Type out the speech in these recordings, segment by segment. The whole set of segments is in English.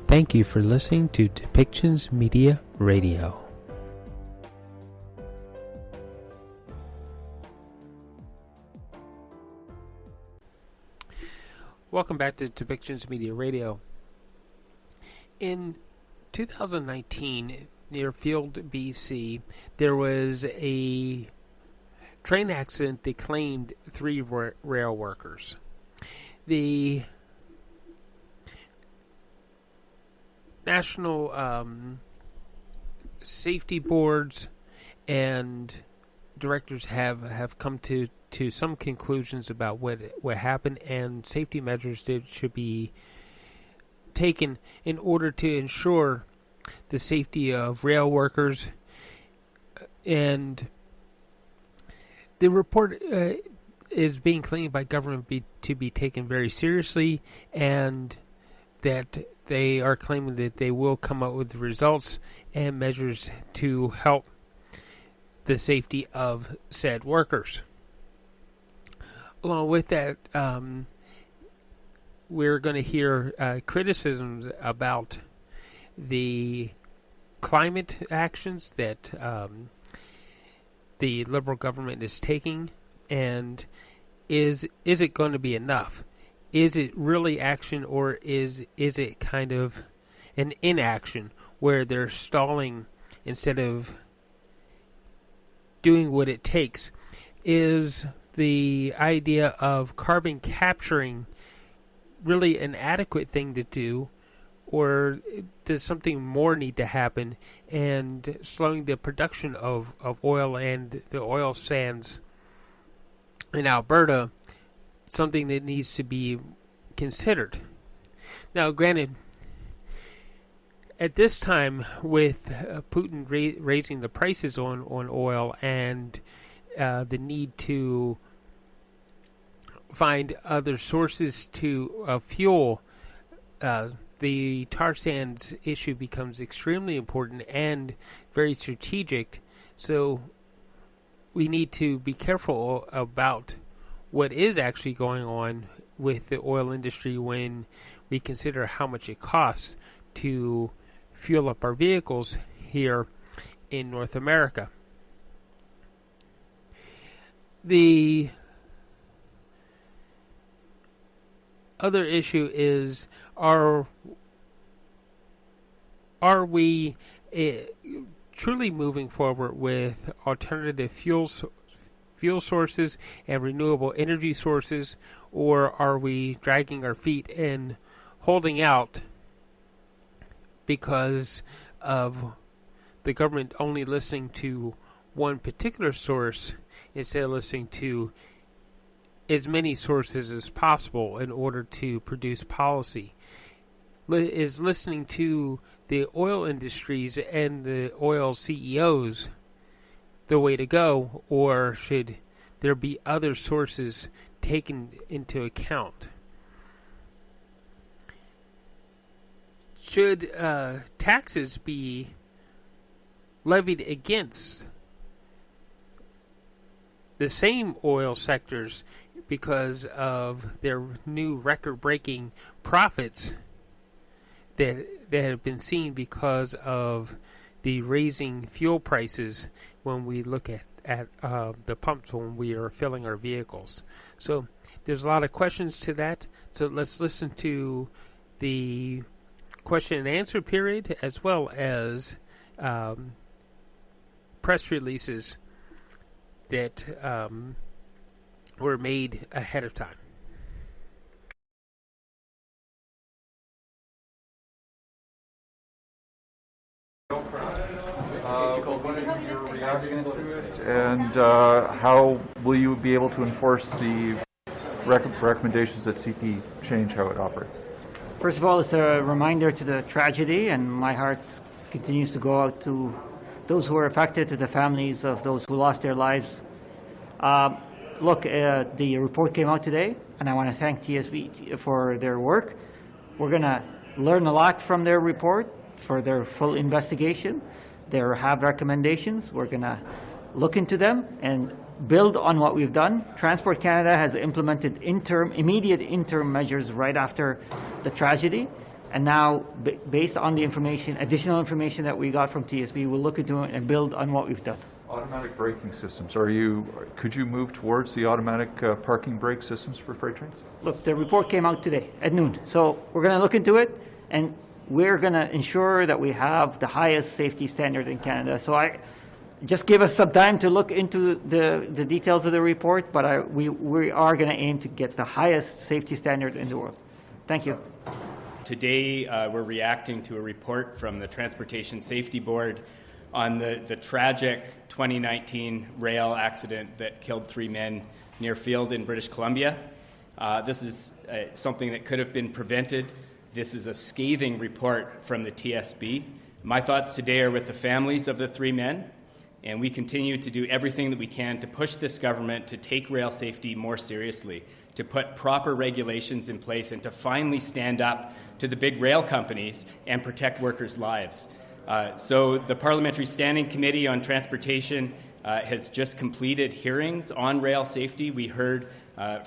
Thank you for listening to Depictions Media Radio. Welcome back to Depictions Media Radio. In 2019, near Field, BC, there was a train accident that claimed 3 rail workers. The national safety boards and directors have come to some conclusions about what happened and safety measures that should be taken in order to ensure the safety of rail workers. And the report is being claimed by government to be taken very seriously, and that they are claiming that they will come up with results and measures to help the safety of said workers. Along with that, we're going to hear criticisms about the climate actions that the Liberal government is taking, and is it going to be enough? Is it really action, or is it kind of an inaction where they're stalling instead of doing what it takes? Is the idea of carbon capturing really an adequate thing to do, or does something more need to happen, and slowing the production of oil and the oil sands in Alberta something that needs to be considered? Now, granted, at this time, with Putin raising the prices on oil and the need to find other sources to fuel, the tar sands issue becomes extremely important and very strategic. So we need to be careful about what is actually going on with the oil industry when we consider how much it costs to fuel up our vehicles here in North America. The other issue is, are we truly moving forward with alternative fuel sources and renewable energy sources, or are we dragging our feet and holding out because of the government only listening to one particular source instead of listening to as many sources as possible in order to produce policy? Is listening to the oil industries and the oil CEOs the way to go, or should there be other sources taken into account? Should taxes be levied against the same oil sectors because of their new record-breaking profits that have been seen because of the raising fuel prices when we look at the pumps when we are filling our vehicles? So there's a lot of questions to that. So let's listen to the question and answer period, as well as press releases that were made ahead of time. What are your reactions to it, and how will you be able to enforce the recommendations that CP change how it operates? First of all, it's a reminder to the tragedy, and my heart continues to go out to those who are affected, to the families of those who lost their lives. Look, the report came out today, and I want to thank TSB for their work. We're going to learn a lot from their report for their full investigation. They have recommendations. We're going to look into them and build on what we've done. Transport Canada has implemented immediate interim measures right after the tragedy. And now, based on the information, additional information that we got from TSB, we'll look into it and build on what we've done. Automatic braking systems. Could you move towards the automatic parking brake systems for freight trains? Look, the report came out today at noon. So we're going to look into it, and we're going to ensure that we have the highest safety standard in Canada. So just give us some time to look into the details of the report, but we are going to aim to get the highest safety standard in the world. Thank you. Today, we're reacting to a report from the Transportation Safety Board on the tragic 2019 rail accident that killed 3 men near Field in British Columbia. This is something that could have been prevented. This is a scathing report from the TSB. My thoughts today are with the families of the 3 men, and we continue to do everything that we can to push this government to take rail safety more seriously, to put proper regulations in place, and to finally stand up to the big rail companies and protect workers' lives. So the Parliamentary Standing Committee on Transportation has just completed hearings on rail safety. We heard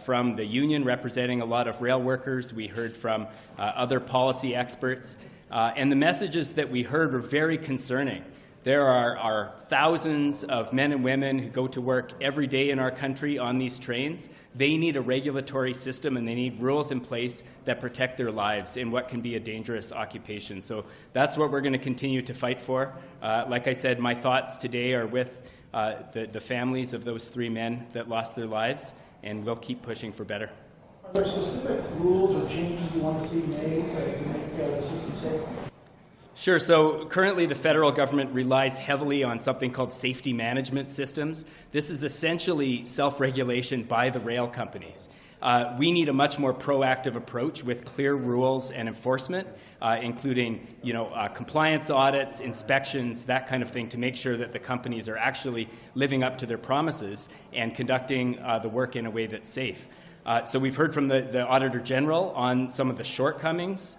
from the union representing a lot of rail workers. We heard from other policy experts. And the messages that we heard were very concerning. There are thousands of men and women who go to work every day in our country on these trains. They need a regulatory system, and they need rules in place that protect their lives in what can be a dangerous occupation. So that's what we're going to continue to fight for. Like I said, my thoughts today are with the families of those 3 men that lost their lives, and we'll keep pushing for better. Are there specific rules or changes you want to see made to make the system safe? Sure. So currently the federal government relies heavily on something called safety management systems. This is essentially self-regulation by the rail companies. We need a much more proactive approach with clear rules and enforcement, including compliance audits, inspections, that kind of thing, to make sure that the companies are actually living up to their promises and conducting the work in a way that's safe. So we've heard from the Auditor General on some of the shortcomings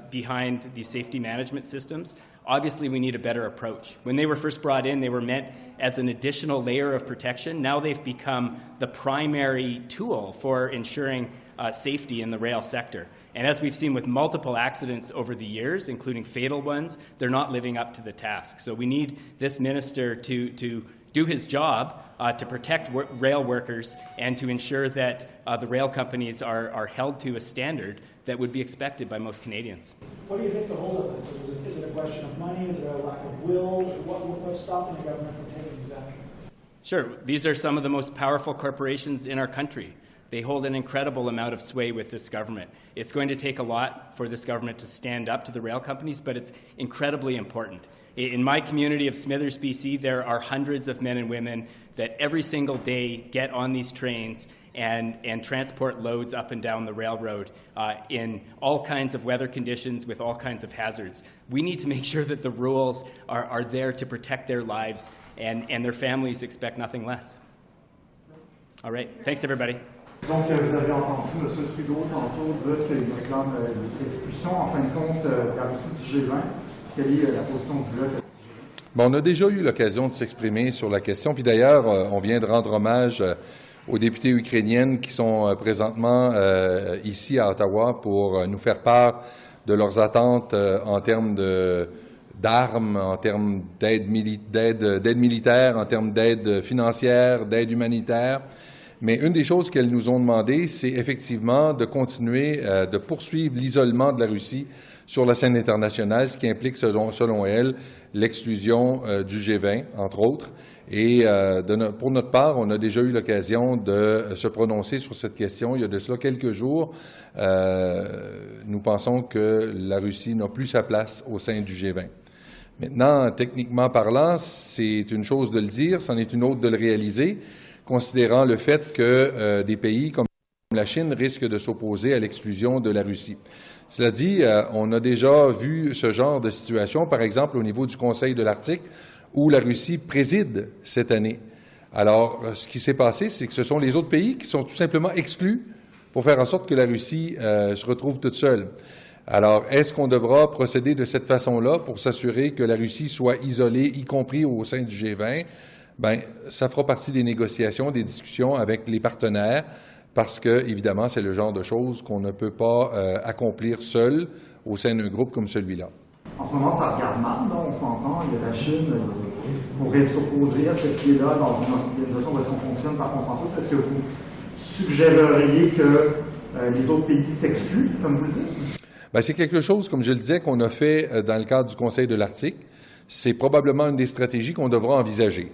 behind these safety management systems. Obviously, we need a better approach. When they were first brought in, they were meant as an additional layer of protection. Now they've become the primary tool for ensuring safety in the rail sector. And as we've seen with multiple accidents over the years, including fatal ones, they're not living up to the task. So we need this minister to do his job to protect rail workers and to ensure that the rail companies are held to a standard that would be expected by most Canadians. What do you think the whole of this is? Is it a question of money? Is it a lack of will? What's stopping the government from taking these actions? Sure. These are some of the most powerful corporations in our country. They hold an incredible amount of sway with this government. It's going to take a lot for this government to stand up to the rail companies, but it's incredibly important. In my community of Smithers, BC, there are hundreds of men and women that every single day get on these trains and transport loads up and down the railroad in all kinds of weather conditions with all kinds of hazards. We need to make sure that the rules are there to protect their lives, and their families expect nothing less. All right. Thanks, everybody. Donc, vous avez entendu M. Trudeau tantôt dire qu'il réclame l'expulsion, en fin de compte, de la Russie du G20. Quelle est la position du Bloc? Bon, on a déjà eu l'occasion de s'exprimer sur la question. Puis d'ailleurs, on vient de rendre hommage aux députés ukrainiennes qui sont présentement ici à Ottawa pour nous faire part de leurs attentes en termes d'armes, en termes d'aide militaire, en termes d'aide financière, d'aide humanitaire. Mais une des choses qu'elles nous ont demandé, c'est effectivement de continuer, de poursuivre l'isolement de la Russie sur la scène internationale, ce qui implique, selon elles, l'exclusion du G20, entre autres. Et pour notre part, on a déjà eu l'occasion de se prononcer sur cette question il y a de cela quelques jours. Nous pensons que la Russie n'a plus sa place au sein du G20. Maintenant, techniquement parlant, c'est une chose de le dire, c'en est une autre de le réaliser, considérant le fait que des pays comme la Chine risquent de s'opposer à l'exclusion de la Russie. Cela dit, on a déjà vu ce genre de situation, par exemple au niveau du Conseil de l'Arctique, où la Russie préside cette année. Alors, ce qui s'est passé, c'est que ce sont les autres pays qui sont tout simplement exclus pour faire en sorte que la Russie se retrouve toute seule. Alors, est-ce qu'on devra procéder de cette façon-là pour s'assurer que la Russie soit isolée, y compris au sein du G20? Bien, ça fera partie des négociations, des discussions avec les partenaires, parce que, évidemment, c'est le genre de choses qu'on ne peut pas accomplir seul au sein d'un groupe comme celui-là. En ce moment, ça regarde mal, là, on s'entend. Il y a la Chine pourrait s'opposer à ce qui est là dans une organisation où on fonctionne par consensus. Est-ce que vous suggéreriez que les autres pays s'excluent, comme vous le dites? Bien, c'est quelque chose, comme je le disais, qu'on a fait dans le cadre du Conseil de l'Arctique. C'est probablement une des stratégies qu'on devra envisager.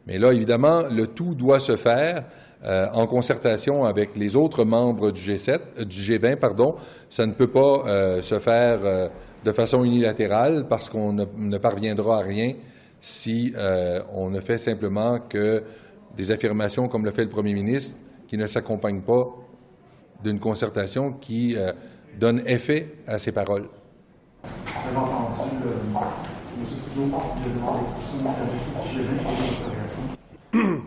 Mais là, évidemment, le tout doit se faire en concertation avec les autres membres du G20, pardon. Ça ne peut pas se faire de façon unilatérale parce qu'on ne parviendra à rien si on ne fait simplement que des affirmations comme le fait le premier ministre qui ne s'accompagnent pas d'une concertation qui donne effet à ces paroles. Vous avez entendu M. Trudeau demander l'expulsion de G20 pour votre réaction?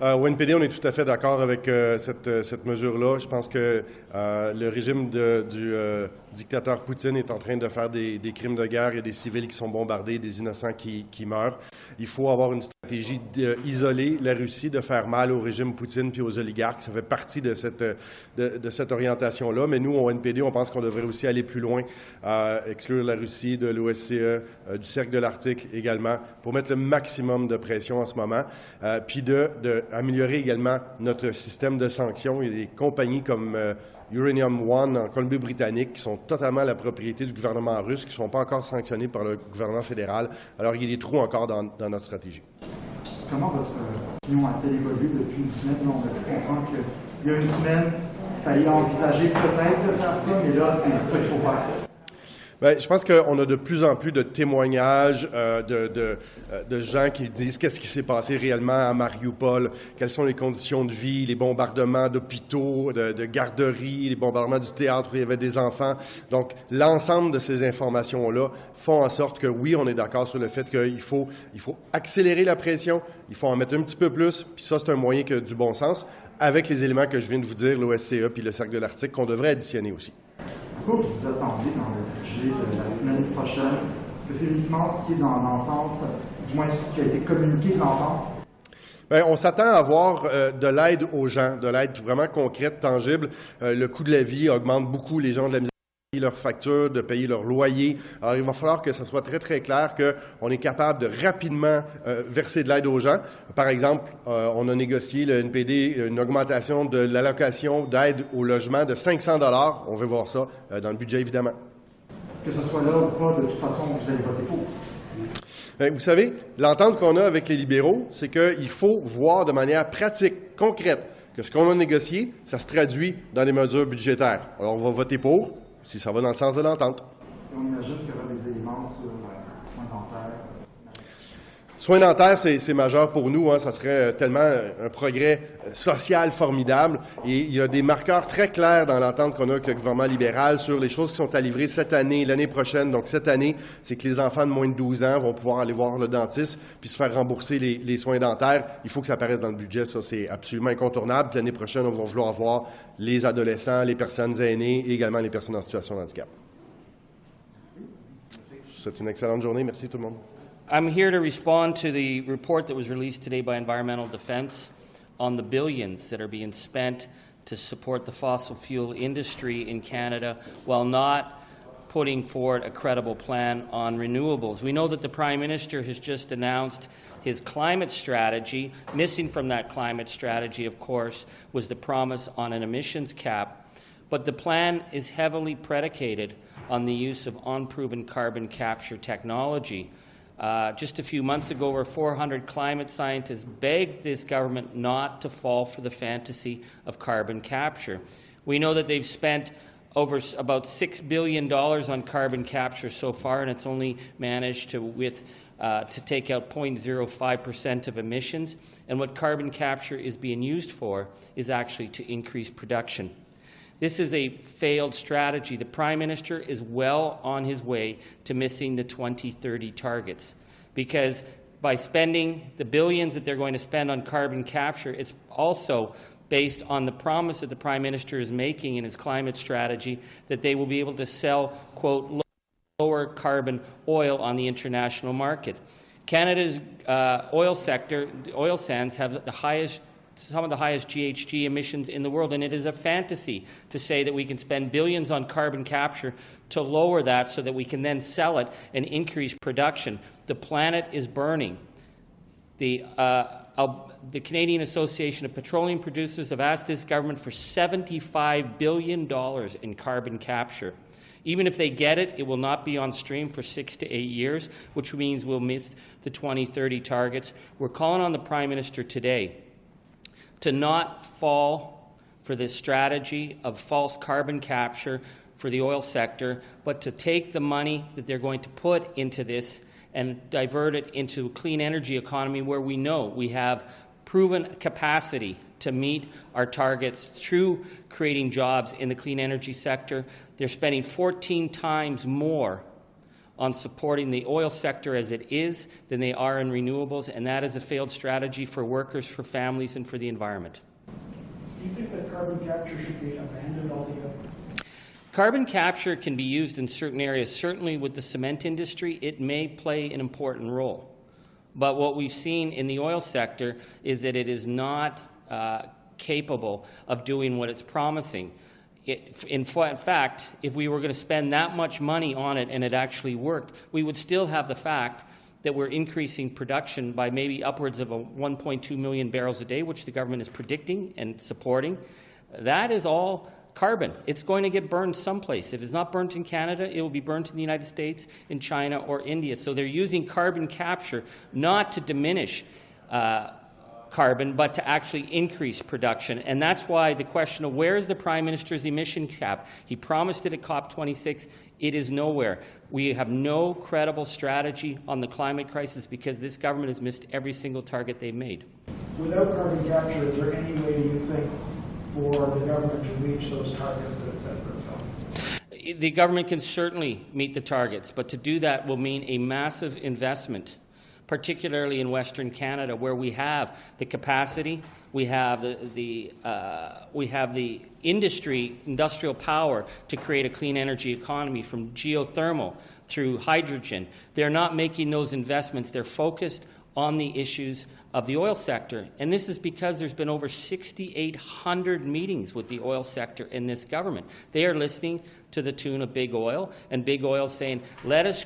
Au NPD, on est tout à fait d'accord avec cette mesure-là. Je pense que le régime du dictateur Poutine est en train de faire des crimes de guerre. Il y a des civils qui sont bombardés, des innocents qui meurent. Il faut avoir une stratégie d'isoler la Russie, de faire mal au régime Poutine puis aux oligarques. Ça fait partie de cette orientation-là. Mais nous, au NPD, on pense qu'on devrait aussi aller plus loin, exclure la Russie de l'OSCE, du Cercle de l'Arctique également, pour mettre le maximum de pression en ce moment, puis améliorer également notre système de sanctions. Il y a des compagnies comme Uranium One en Colombie-Britannique qui sont totalement la propriété du gouvernement russe, qui ne sont pas encore sanctionnées par le gouvernement fédéral. Alors, il y a des trous encore dans notre stratégie. Comment votre opinion a-t-elle évolué depuis une semaine? On a pu comprendre qu'il y a une semaine, il fallait envisager peut-être de faire ça, mais là, c'est ça qu'il faut faire. Bien, je pense qu'on a de plus en plus de témoignages de gens qui disent qu'est-ce qui s'est passé réellement à Mariupol, quelles sont les conditions de vie, les bombardements d'hôpitaux, de garderies, les bombardements du théâtre où il y avait des enfants. Donc, l'ensemble de ces informations-là font en sorte que, oui, on est d'accord sur le fait qu'il faut accélérer la pression, il faut en mettre un petit peu plus, puis ça, c'est un moyen que du bon sens, avec les éléments que je viens de vous dire, l'OSCE puis le Cercle de l'Arctique, qu'on devrait additionner aussi. Quoi vous attendez dans le budget de la semaine prochaine? Est-ce que c'est uniquement ce qui est dans l'entente, du moins ce qui a été communiqué de l'entente? Bien, on s'attend à avoir de l'aide aux gens, de l'aide vraiment concrète, tangible. Le coût de la vie augmente beaucoup. Les gens de la misère de payer leurs factures, de payer leur loyer. Alors, il va falloir que ce soit très, très clair qu'on est capable de rapidement verser de l'aide aux gens. Par exemple, on a négocié, le NPD, une augmentation de l'allocation d'aide au logement de 500 $. On veut voir ça dans le budget, évidemment. Que ce soit là ou pas, de toute façon, vous allez voter pour. Bien, vous savez, l'entente qu'on a avec les libéraux, c'est qu'il faut voir de manière pratique, concrète, que ce qu'on a négocié, ça se traduit dans les mesures budgétaires. Alors, on va voter pour, si ça va dans le sens de l'entente. On imagine qu'il y aura des éléments sur soins dentaires. Soins dentaires, c'est majeur pour nous. Hein. Ça serait tellement un progrès social formidable. Et il y a des marqueurs très clairs dans l'entente qu'on a avec le gouvernement libéral sur les choses qui sont à livrer cette année, l'année prochaine. Donc, cette année, c'est que les enfants de moins de 12 ans vont pouvoir aller voir le dentiste puis se faire rembourser les soins dentaires. Il faut que ça apparaisse dans le budget. Ça, c'est absolument incontournable. Puis l'année prochaine, on va vouloir voir les adolescents, les personnes aînées et également les personnes en situation de handicap. Je vous souhaite une excellente journée. Merci tout le monde. I'm here to respond to the report that was released today by Environmental Defense on the billions that are being spent to support the fossil fuel industry in Canada while not putting forward a credible plan on renewables. We know that the Prime Minister has just announced his climate strategy. Missing from that climate strategy, of course, was the promise on an emissions cap. But the plan is heavily predicated on the use of unproven carbon capture technology. Just a few months ago, over 400 climate scientists begged this government not to fall for the fantasy of carbon capture. We know that they've spent over about $6 billion on carbon capture so far, and it's only managed to take out 0.05% of emissions. And what carbon capture is being used for is actually to increase production. This is a failed strategy. The Prime Minister is well on his way to missing the 2030 targets, because by spending the billions that they're going to spend on carbon capture, it's also based on the promise that the Prime Minister is making in his climate strategy that they will be able to sell, quote, lower carbon oil on the international market. Canada's oil sector, the oil sands, have the highest some of the highest GHG emissions in the world, and it is a fantasy to say that we can spend billions on carbon capture to lower that so that we can then sell it and increase production. The planet is burning. The Canadian Association of Petroleum Producers have asked this government for $75 billion in carbon capture. Even if they get it, it will not be on stream for 6 to 8 years, which means we'll miss the 2030 targets. We're calling on the Prime Minister today to not fall for this strategy of false carbon capture for the oil sector, but to take the money that they're going to put into this and divert it into a clean energy economy where we know we have proven capacity to meet our targets through creating jobs in the clean energy sector. They're spending 14 times more on supporting the oil sector as it is than they are in renewables, and that is a failed strategy for workers, for families, and for the environment. Do you think that carbon capture should be abandoned altogether? Carbon capture can be used in certain areas. Certainly with the cement industry, it may play an important role. But what we've seen in the oil sector is that it is not capable of doing what it's promising. In fact, if we were going to spend that much money on it and it actually worked, we would still have the fact that we're increasing production by maybe upwards of 1.2 million barrels a day, which the government is predicting and supporting. That is all carbon. It's going to get burned someplace. If it's not burnt in Canada, it will be burnt in the United States, in China, or India. So they're using carbon capture not to diminish carbon, but to actually increase production. And that's why the question of where is the Prime Minister's emission cap? He promised it at COP26. It is nowhere. We have no credible strategy on the climate crisis because this government has missed every single target they've made. Without carbon capture, is there any way you think for the government to reach those targets that it set for itself? The government can certainly meet the targets, but to do that will mean a massive investment, particularly in Western Canada, where we have the capacity, we have the industrial power to create a clean energy economy, from geothermal through hydrogen. They're not making those investments. They're focused on the issues of the oil sector. And this is because there's been over 6,800 meetings with the oil sector in this government. They are listening to the tune of Big Oil, and Big Oil saying, let us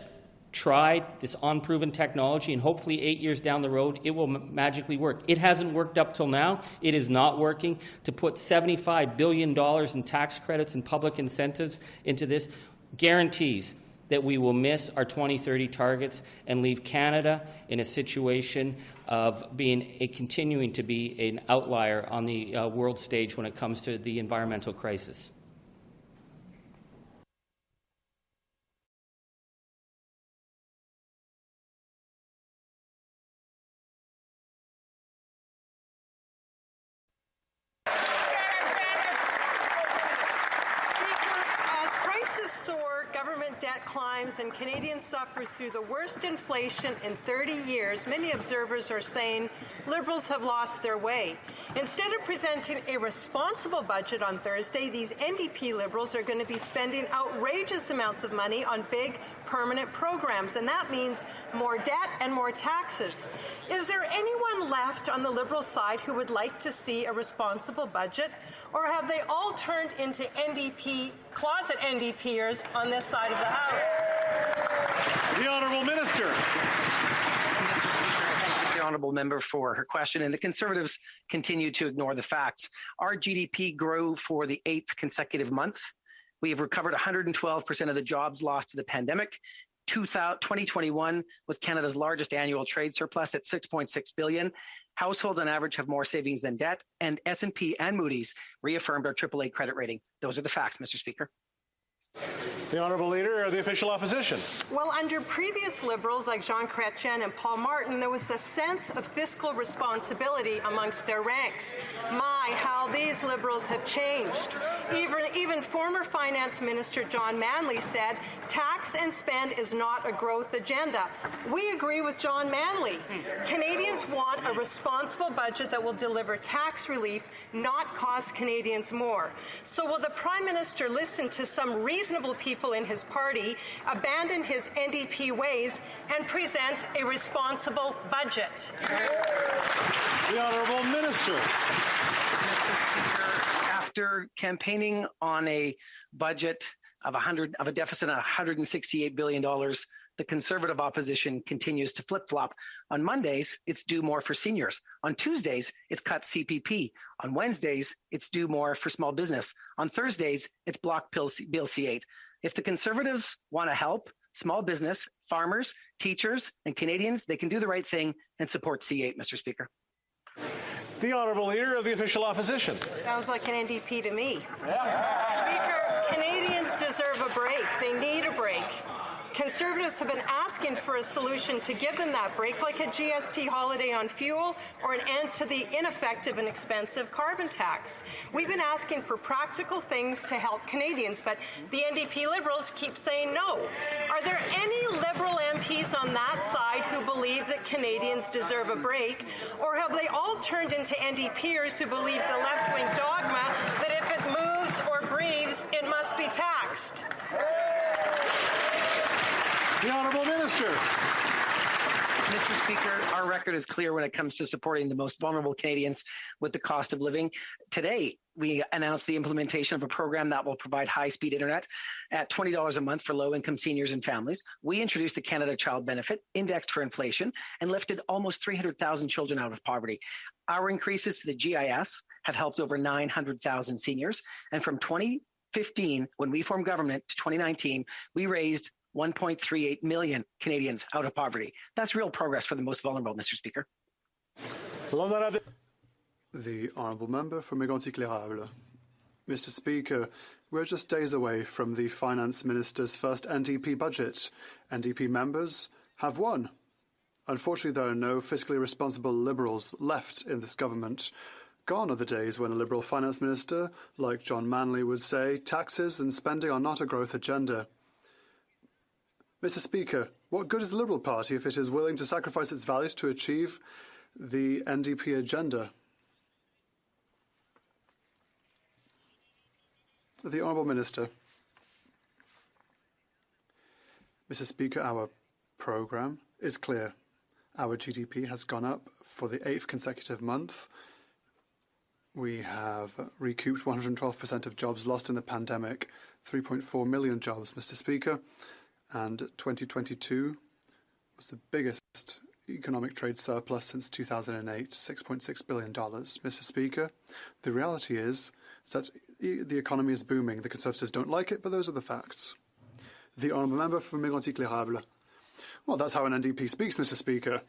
try this unproven technology, and hopefully 8 years down the road, it will magically work. It hasn't worked up till now. It is not working. To put $75 billion in tax credits and public incentives into this guarantees that we will miss our 2030 targets and leave Canada in a situation of continuing to be an outlier on the world stage when it comes to the environmental crisis. Debt climbs and Canadians suffer through the worst inflation in 30 years, many observers are saying Liberals have lost their way. Instead of presenting a responsible budget on Thursday, these NDP Liberals are going to be spending outrageous amounts of money on big, permanent programs, and that means more debt and more taxes. Is there anyone left on the Liberal side who would like to see a responsible budget? Or have they all turned into closet NDPers on this side of the House? The Honourable Minister. Thank the Honourable Member for her question. And the Conservatives continue to ignore the facts. Our GDP grew for the 8th consecutive month. We have recovered 112% of the jobs lost to the pandemic. 2021 was Canada's largest annual trade surplus at $6.6 billion. Households on average have more savings than debt, and S&P and Moody's reaffirmed our AAA credit rating. Those are the facts, Mr. Speaker. The Honourable Leader of the Official Opposition. Well, under previous Liberals like Jean Chrétien and Paul Martin, there was a sense of fiscal responsibility amongst their ranks. My, how these Liberals have changed. Even former Finance Minister John Manley said, tax and spend is not a growth agenda. We agree with John Manley. Canadians want a responsible budget that will deliver tax relief, not cost Canadians more. So will the Prime Minister listen to some reasonable people people in his party abandon his NDP ways and present a responsible budget? The Honourable Minister. After campaigning on a budget of a deficit of $168 billion, the Conservative opposition continues to flip-flop. On Mondays, it's do more for seniors. On Tuesdays, it's cut CPP. On Wednesdays, it's do more for small business. On Thursdays, it's block Bill C8. If the Conservatives want to help small business, farmers, teachers, and Canadians, they can do the right thing and support C8, Mr. Speaker. The Honourable Leader of the Official Opposition. Sounds like an NDP to me. Yeah. Speaker, Canadians deserve a break. They need a break. Conservatives have been asking for a solution to give them that break, like a GST holiday on fuel or an end to the ineffective and expensive carbon tax. We've been asking for practical things to help Canadians, but the NDP Liberals keep saying no. Are there any Liberal MPs on that side who believe that Canadians deserve a break, or have they all turned into NDPers who believe the left-wing dogma that if it moves or breathes, it must be taxed? The Honourable Minister. Mr. Speaker, our record is clear when it comes to supporting the most vulnerable Canadians with the cost of living. Today, we announced the implementation of a program that will provide high-speed internet at $20 a month for low-income seniors and families. We introduced the Canada Child Benefit, indexed for inflation, and lifted almost 300,000 children out of poverty. Our increases to the GIS have helped over 900,000 seniors. And from 2015, when we formed government, to 2019, we raised 1.38 million Canadians out of poverty. That's real progress for the most vulnerable, Mr. Speaker. The Honourable Member for Mégantic-L'Érable. Mr. Speaker, we're just days away from the Finance Minister's first NDP budget. NDP members have won. Unfortunately, there are no fiscally responsible Liberals left in this government. Gone are the days when a Liberal Finance Minister, like John Manley, would say taxes and spending are not a growth agenda. Mr. Speaker, what good is the Liberal Party if it is willing to sacrifice its values to achieve the NDP agenda? The Honourable Minister. Mr. Speaker, our programme is clear. Our GDP has gone up for the 8th consecutive month. We have recouped 112% of jobs lost in the pandemic, 3.4 million jobs, Mr. Speaker. And 2022 was the biggest economic trade surplus since 2008, $6.6 billion. Mr. Speaker, the reality is that the economy is booming. The Conservatives don't like it, but those are the facts. The Honourable Member for Mégantic-L'Érable. Well, that's how an NDP speaks, Mr. Speaker.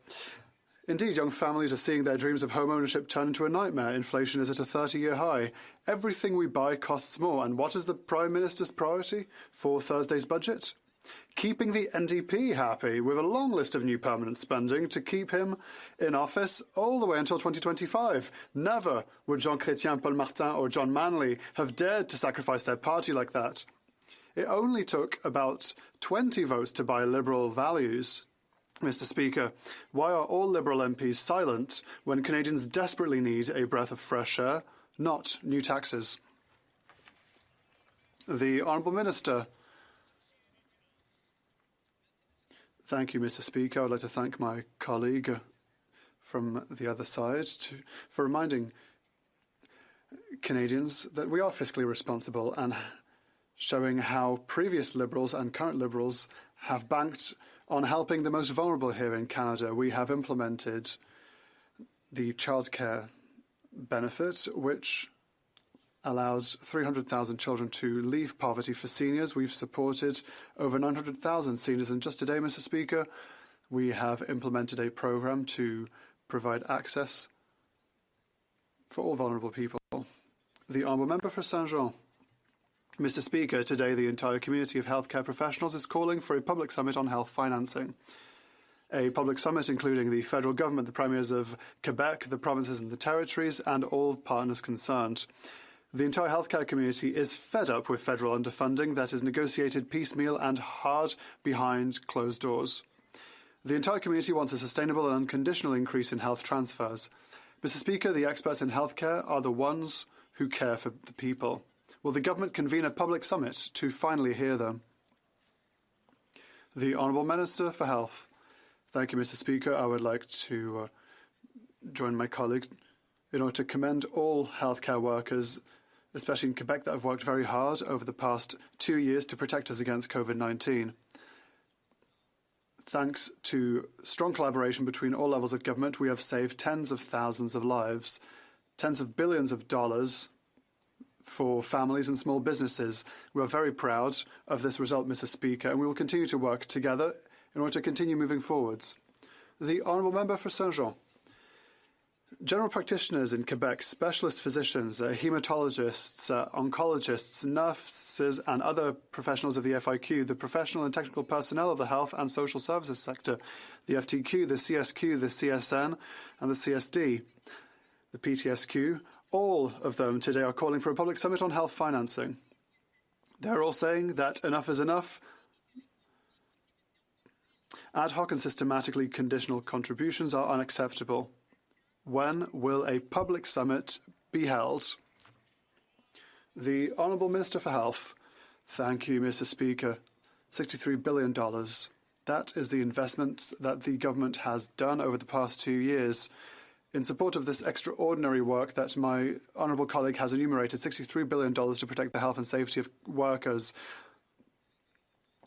Indeed, young families are seeing their dreams of home ownership turn into a nightmare. Inflation is at a 30-year high. Everything we buy costs more. And what is the Prime Minister's priority for Thursday's budget? Keeping the NDP happy with a long list of new permanent spending to keep him in office all the way until 2025. Never would Jean Chrétien, Paul Martin or John Manley have dared to sacrifice their party like that. It only took about 20 votes to buy Liberal values. Mr. Speaker, why are all Liberal MPs silent when Canadians desperately need a breath of fresh air, not new taxes? The Honourable Minister. Thank you, Mr. Speaker. I would like to thank my colleague from the other side for reminding Canadians that we are fiscally responsible and showing how previous Liberals and current Liberals have banked on helping the most vulnerable here in Canada. We have implemented the childcare benefit, which allowed 300,000 children to leave poverty for seniors. We've supported over 900,000 seniors. And just today, Mr. Speaker, we have implemented a programme to provide access for all vulnerable people. The Honourable Member for Saint-Jean. Mr. Speaker, today the entire community of healthcare professionals is calling for a public summit on health financing. A public summit including the federal government, the premiers of Quebec, the provinces and the territories, and all partners concerned. The entire healthcare community is fed up with federal underfunding that is negotiated piecemeal and hard behind closed doors. The entire community wants a sustainable and unconditional increase in health transfers. Mr. Speaker, the experts in healthcare are the ones who care for the people. Will the government convene a public summit to finally hear them? The Honourable Minister for Health. Thank you, Mr. Speaker. I would like to join my colleague in order to commend all healthcare workers, especially in Quebec, that have worked very hard over the past 2 years to protect us against COVID-19. Thanks to strong collaboration between all levels of government, we have saved tens of thousands of lives, tens of billions of dollars for families and small businesses. We are very proud of this result, Mr. Speaker, and we will continue to work together in order to continue moving forwards. The Honourable Member for Saint-Jean. General practitioners in Quebec, specialist physicians, haematologists, oncologists, nurses and other professionals of the FIQ, the professional and technical personnel of the health and social services sector, the FTQ, the CSQ, the CSN and the CSD, the PTSQ, all of them today are calling for a public summit on health financing. They're all saying that enough is enough. Ad hoc and systematically conditional contributions are unacceptable. When will a public summit be held? The Honourable Minister for Health. Thank you, Mr. Speaker. $63 billion. That is the investment that the government has done over the past 2 years. In support of this extraordinary work that my honourable colleague has enumerated, $63 billion to protect the health and safety of workers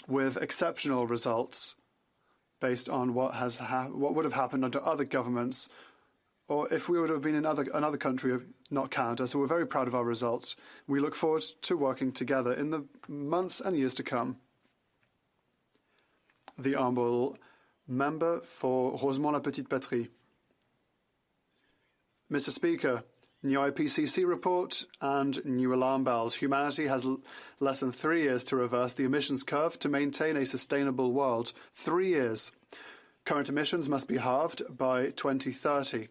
with exceptional results based on what would have happened under other governments, or if we would have been in another country, not Canada. So we're very proud of our results. We look forward to working together in the months and years to come. The Honourable Member for Rosemont-la-Petite-Patrie. Mr. Speaker, new IPCC report and new alarm bells. Humanity has less than 3 years to reverse the emissions curve to maintain a sustainable world. 3 years. Current emissions must be halved by 2030.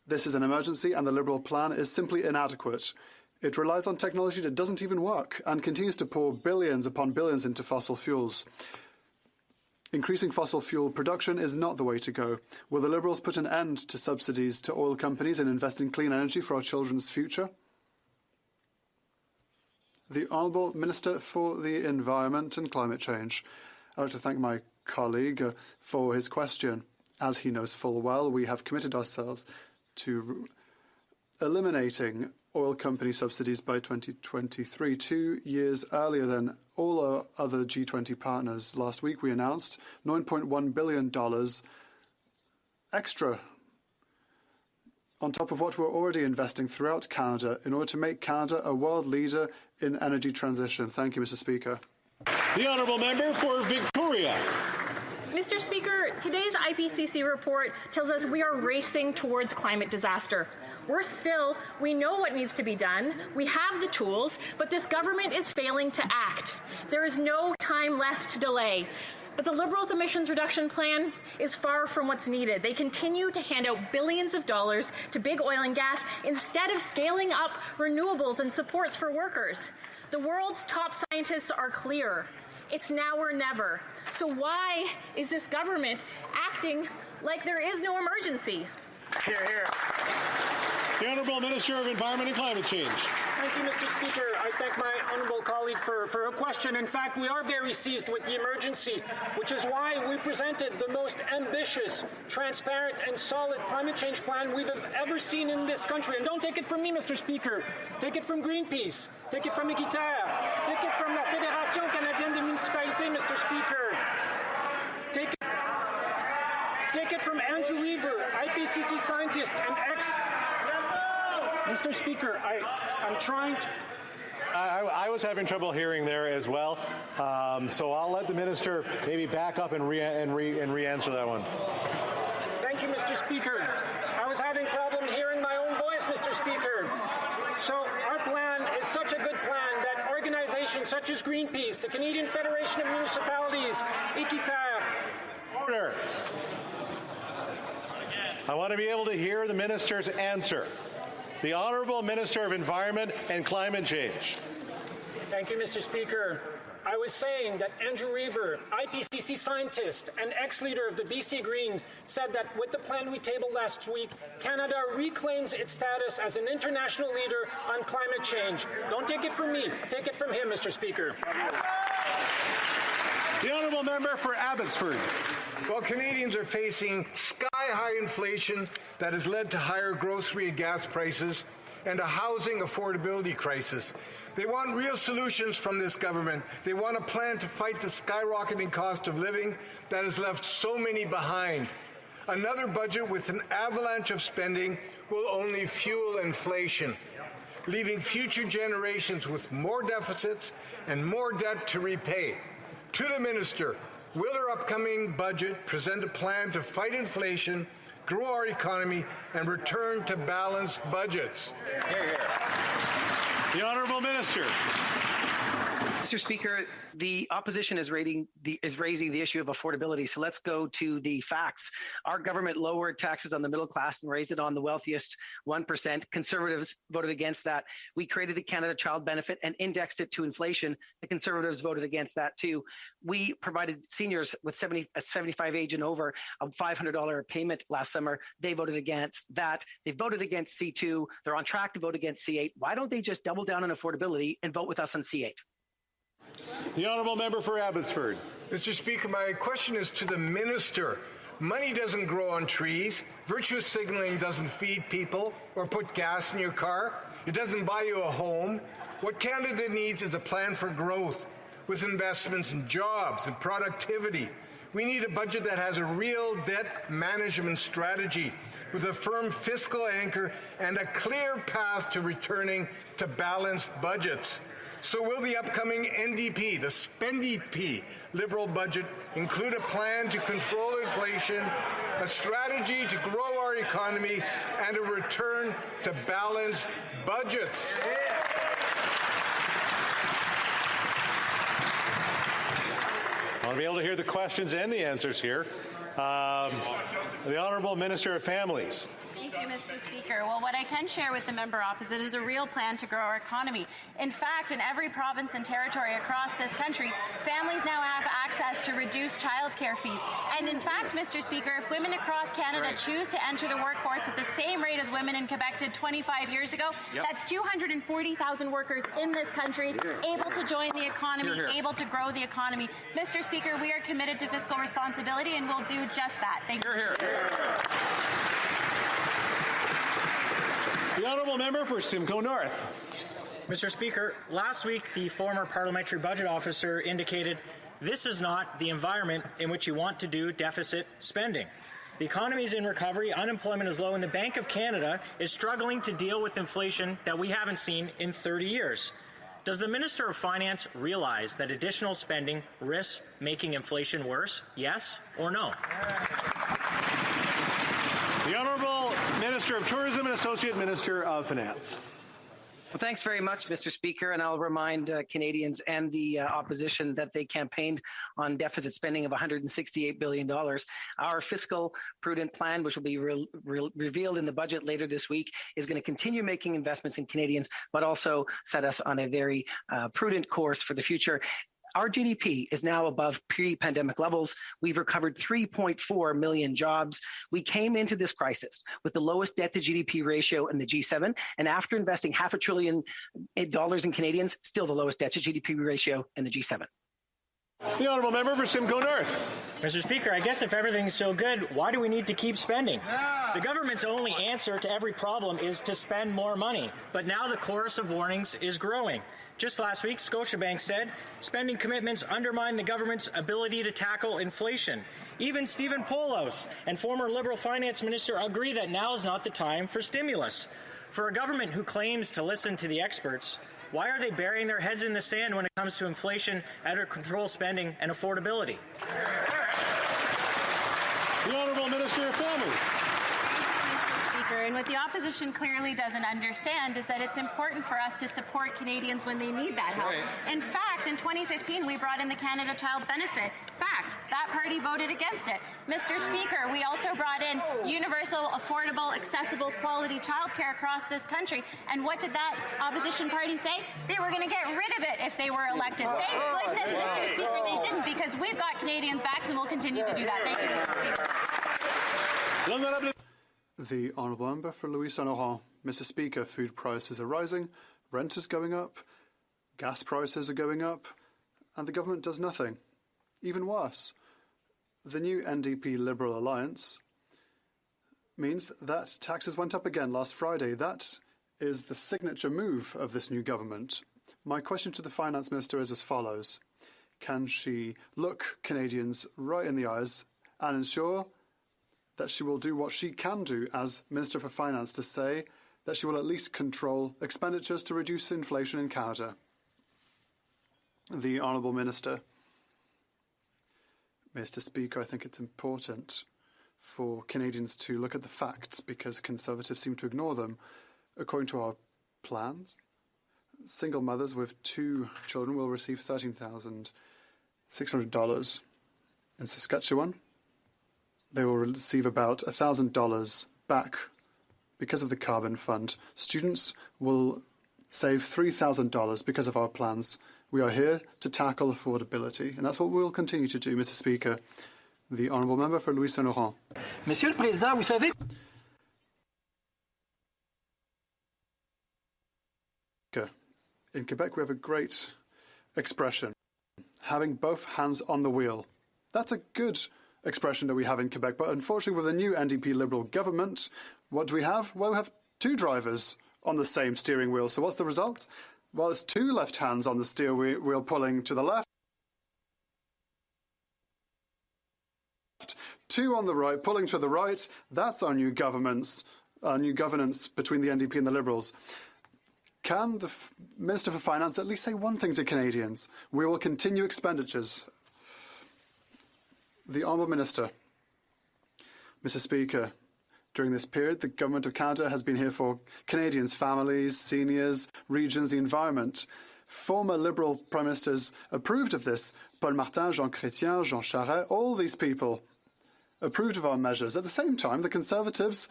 This is an emergency and the Liberal plan is simply inadequate. It relies on technology that doesn't even work and continues to pour billions upon billions into fossil fuels. Increasing fossil fuel production is not the way to go. Will the Liberals put an end to subsidies to oil companies and invest in clean energy for our children's future? The Honourable Minister for the Environment and Climate Change. I'd like to thank my colleague for his question. As he knows full well, we have committed ourselves to eliminating oil company subsidies by 2023, 2 years earlier than all our other G20 partners. Last week we announced $9.1 billion extra on top of what we're already investing throughout Canada in order to make Canada a world leader in energy transition. Thank you, Mr. Speaker. The Honourable Member for Victoria. Mr. Speaker, today's IPCC report tells us we are racing towards climate disaster. Worse still, we know what needs to be done, we have the tools, but this government is failing to act. There is no time left to delay. But the Liberals' emissions reduction plan is far from what's needed. They continue to hand out billions of dollars to big oil and gas instead of scaling up renewables and supports for workers. The world's top scientists are clear. It's now or never. So why is this government acting like there is no emergency? Hear, hear. The Honourable Minister of Environment and Climate Change. Thank you, Mr. Speaker. I thank my honourable colleague for her question. In fact, we are very seized with the emergency, which is why we presented the most ambitious, transparent and solid climate change plan we've ever seen in this country. And don't take it from me, Mr. Speaker. Take it from Greenpeace. Take it from Équiterre. Take it from la Fédération Canadienne des Municipalités, Mr. Speaker. Take it from Andrew Weaver, IPCC scientist and Mr. Speaker, I'm trying to... I was having trouble hearing there as well, so I'll let the minister maybe back up and re-answer that one. Thank you, Mr. Speaker. I was having problem hearing my own voice, Mr. Speaker. So our plan is such a good plan that organizations such as Greenpeace, the Canadian Federation of Municipalities, Équiterre... Order. I want to be able to hear the minister's answer. The Honourable Minister of Environment and Climate Change. Thank you, Mr. Speaker. I was saying that Andrew Reaver, IPCC scientist and ex-leader of the BC Green, said that with the plan we tabled last week, Canada reclaims its status as an international leader on climate change. Don't take it from me. Take it from him, Mr. Speaker. The honourable member for Abbotsford. Well, Canadians are facing sky-high inflation that has led to higher grocery and gas prices and a housing affordability crisis. They want real solutions from this government. They want a plan to fight the skyrocketing cost of living that has left so many behind. Another budget with an avalanche of spending will only fuel inflation, leaving future generations with more deficits and more debt to repay. To the Minister, will her upcoming budget present a plan to fight inflation, grow our economy, and return to balanced budgets? Hear, hear. The Honourable Minister. Mr. Speaker, the opposition is raising the issue of affordability. So let's go to the facts. Our government lowered taxes on the middle class and raised it on the wealthiest 1%. Conservatives voted against that. We created the Canada Child Benefit and indexed it to inflation. The Conservatives voted against that too. We provided seniors with 75 age and over a $500 payment last summer. They voted against that. They voted against C2. They're on track to vote against C8. Why don't they just double down on affordability and vote with us on C8? The honourable member for Abbotsford. Mr. Speaker, my question is to the Minister. Money doesn't grow on trees. Virtue signaling doesn't feed people or put gas in your car. It doesn't buy you a home. What Canada needs is a plan for growth with investments in jobs and productivity. We need a budget that has a real debt management strategy with a firm fiscal anchor and a clear path to returning to balanced budgets. So will the upcoming NDP, the SpendyP Liberal budget, include a plan to control inflation, a strategy to grow our economy, and a return to balanced budgets? I want to be able to hear the questions and the answers here. The Honourable Minister of Families. Thank you, Mr. Speaker. Well, what I can share with the member opposite is a real plan to grow our economy. In fact, in every province and territory across this country, families now have access to reduced childcare fees. And in fact, Mr. Speaker, if women across Canada choose to enter the workforce at the same rate as women in Quebec did 25 years ago, that's 240,000 workers in this country able to join the economy, able to grow the economy. Mr. Speaker, we are committed to fiscal responsibility and we'll do just that. Thank you. The honourable member for Simcoe North. Mr. Speaker, last week the former parliamentary budget officer indicated this is not the environment in which you want to do deficit spending. The economy is in recovery, unemployment is low, and the Bank of Canada is struggling to deal with inflation that we haven't seen in 30 years. Does the Minister of Finance realize that additional spending risks making inflation worse? Yes or no? The Honourable Minister of Tourism and Associate Minister of Finance. Well, thanks very much, Mr. Speaker, and I'll remind Canadians and the opposition that they campaigned on deficit spending of $168 billion. Our fiscal prudent plan, which will be revealed in the budget later this week, is going to continue making investments in Canadians, but also set us on a very prudent course for the future. Our GDP is now above pre-pandemic levels. We've recovered 3.4 million jobs. We came into this crisis with the lowest debt to GDP ratio in the G7, and after investing $500 billion in Canadians, still the lowest debt to GDP ratio in the G7. The honourable member for Simcoe North. Mr. Speaker, I guess if everything's so good, why do we need to keep spending? The government's only answer to every problem is to spend more money, but now the chorus of warnings is growing. Just last week, Scotiabank said spending commitments undermine the government's ability to tackle inflation. Even Stephen Poloz and former Liberal Finance Minister agree that now is not the time for stimulus. For a government who claims to listen to the experts, why are they burying their heads in the sand when it comes to inflation, out-of-control spending, and affordability? The Honourable Minister of Families. And what the opposition clearly doesn't understand is that it's important for us to support Canadians when they need that help. In fact, in 2015, we brought in the Canada Child Benefit. Fact, that party voted against it. Mr. Speaker, we also brought in universal, affordable, accessible, quality childcare across this country. And what did that opposition party say? They were going to get rid of it if they were elected. Thank goodness, Mr. Speaker, they didn't, because we've got Canadians' backs and we'll continue to do that. Thank you, Mr. Speaker. The Honourable Member for Louis Saint Laurent. Mr. Speaker, food prices are rising, rent is going up, gas prices are going up, and the government does nothing. Even worse, the new NDP Liberal Alliance means that taxes went up again last Friday. That is the signature move of this new government. My question to the Finance Minister is as follows. Can she look Canadians right in the eyes and ensure that she will do what she can do as Minister for Finance to say that she will at least control expenditures to reduce inflation in Canada? The Honourable Minister. Mr. Speaker, I think it's important for Canadians to look at the facts because Conservatives seem to ignore them. According to our plans, single mothers with 2 children will receive $13,600. In Saskatchewan, they will receive about $1,000 back because of the carbon fund. Students will save $3,000 because of our plans. We are here to tackle affordability, and that's what we will continue to do, Mr. Speaker. The Honourable Member for Louis Saint-Laurent. Monsieur le Président, vous savez... In Quebec, we have a great expression, having both hands on the wheel. That's a good expression that we have in Quebec, but unfortunately with the new NDP Liberal government, what do we have? Well, we have 2 drivers on the same steering wheel. So what's the result? Well, it's 2 left hands on the steering wheel pulling to the left, 2 on the right pulling to the right. That's our new governance between the NDP and the Liberals. Can the Minister for Finance at least say one thing to Canadians? We will continue expenditures. The Honourable Minister. Mr. Speaker, during this period, the Government of Canada has been here for Canadians, families, seniors, regions, the environment. Former Liberal Prime Ministers approved of this. Paul Martin, Jean Chrétien, Jean Charest, all these people approved of our measures. At the same time, the Conservatives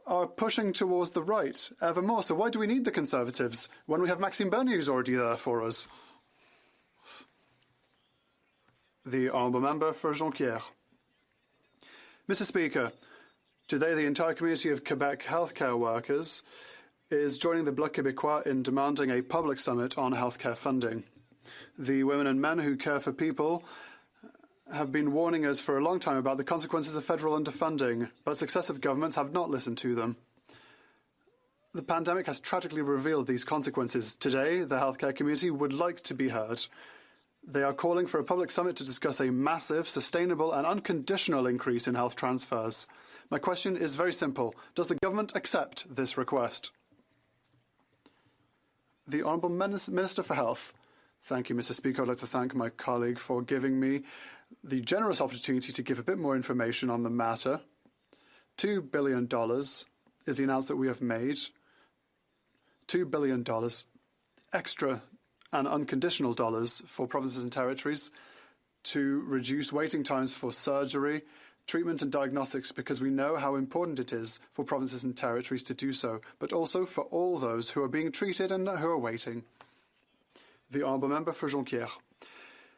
are pushing towards the right ever more. So why do we need the Conservatives when we have Maxime Bernier who's already there for us? The Honourable Member for Jonquière. Mr. Speaker, today the entire community of Quebec healthcare workers is joining the Bloc Québécois in demanding a public summit on healthcare funding. The women and men who care for people have been warning us for a long time about the consequences of federal underfunding, but successive governments have not listened to them. The pandemic has tragically revealed these consequences. Today, the healthcare community would like to be heard. They are calling for a public summit to discuss a massive, sustainable and unconditional increase in health transfers. My question is very simple. Does the government accept this request? The Honourable Minister for Health. Thank you, Mr. Speaker. I'd like to thank my colleague for giving me the generous opportunity to give a bit more information on the matter. $2 billion is the announcement that we have made. $2 billion extra and unconditional dollars for provinces and territories to reduce waiting times for surgery, treatment and diagnostics, because we know how important it is for provinces and territories to do so, but also for all those who are being treated and who are waiting. The Honourable Member for Jonquière.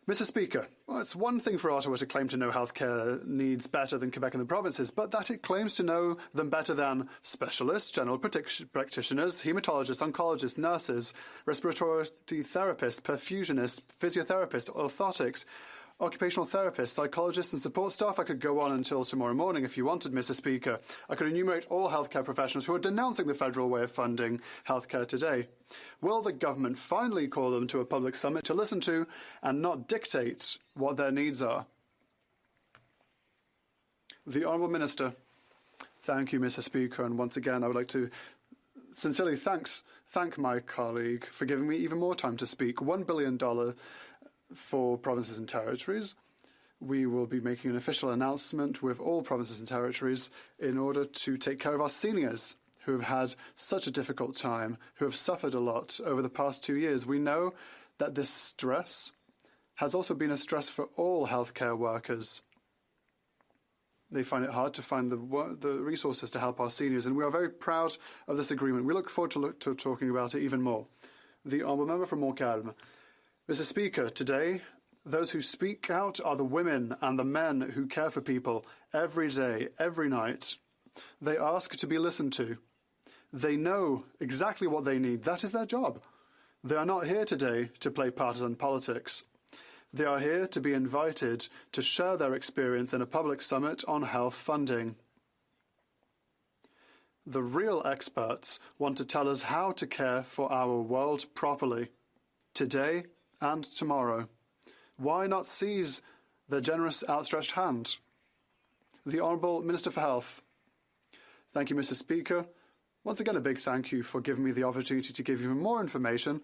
Mr. Speaker, well, it's one thing for Ottawa to claim to know healthcare needs better than Quebec and the provinces, but that it claims to know them better than specialists, general practitioners, haematologists, oncologists, nurses, respiratory therapists, perfusionists, physiotherapists, orthotics, occupational therapists, psychologists and support staff. I could go on until tomorrow morning if you wanted, Mr. Speaker. I could enumerate all healthcare professionals who are denouncing the federal way of funding healthcare today. Will the government finally call them to a public summit to listen to and not dictate what their needs are? The Honourable Minister. Thank you, Mr. Speaker. And once again, I would like to sincerely thank my colleague for giving me even more time to speak. $1 billion for provinces and territories. We will be making an official announcement with all provinces and territories in order to take care of our seniors who have had such a difficult time, who have suffered a lot over the past 2 years. We know that this stress has also been a stress for all healthcare workers. They find it hard to find the resources to help our seniors, and we are very proud of this agreement. We look forward to talking about it even more. The Honourable Member for Montcalm. Mr. Speaker, today, those who speak out are the women and the men who care for people every day, every night. They ask to be listened to. They know exactly what they need. That is their job. They are not here today to play partisan politics. They are here to be invited to share their experience in a public summit on health funding. The real experts want to tell us how to care for our world properly, today and tomorrow. Why not seize their generous outstretched hand? The Honourable Minister for Health. Thank you, Mr. Speaker. Once again, a big thank you for giving me the opportunity to give you more information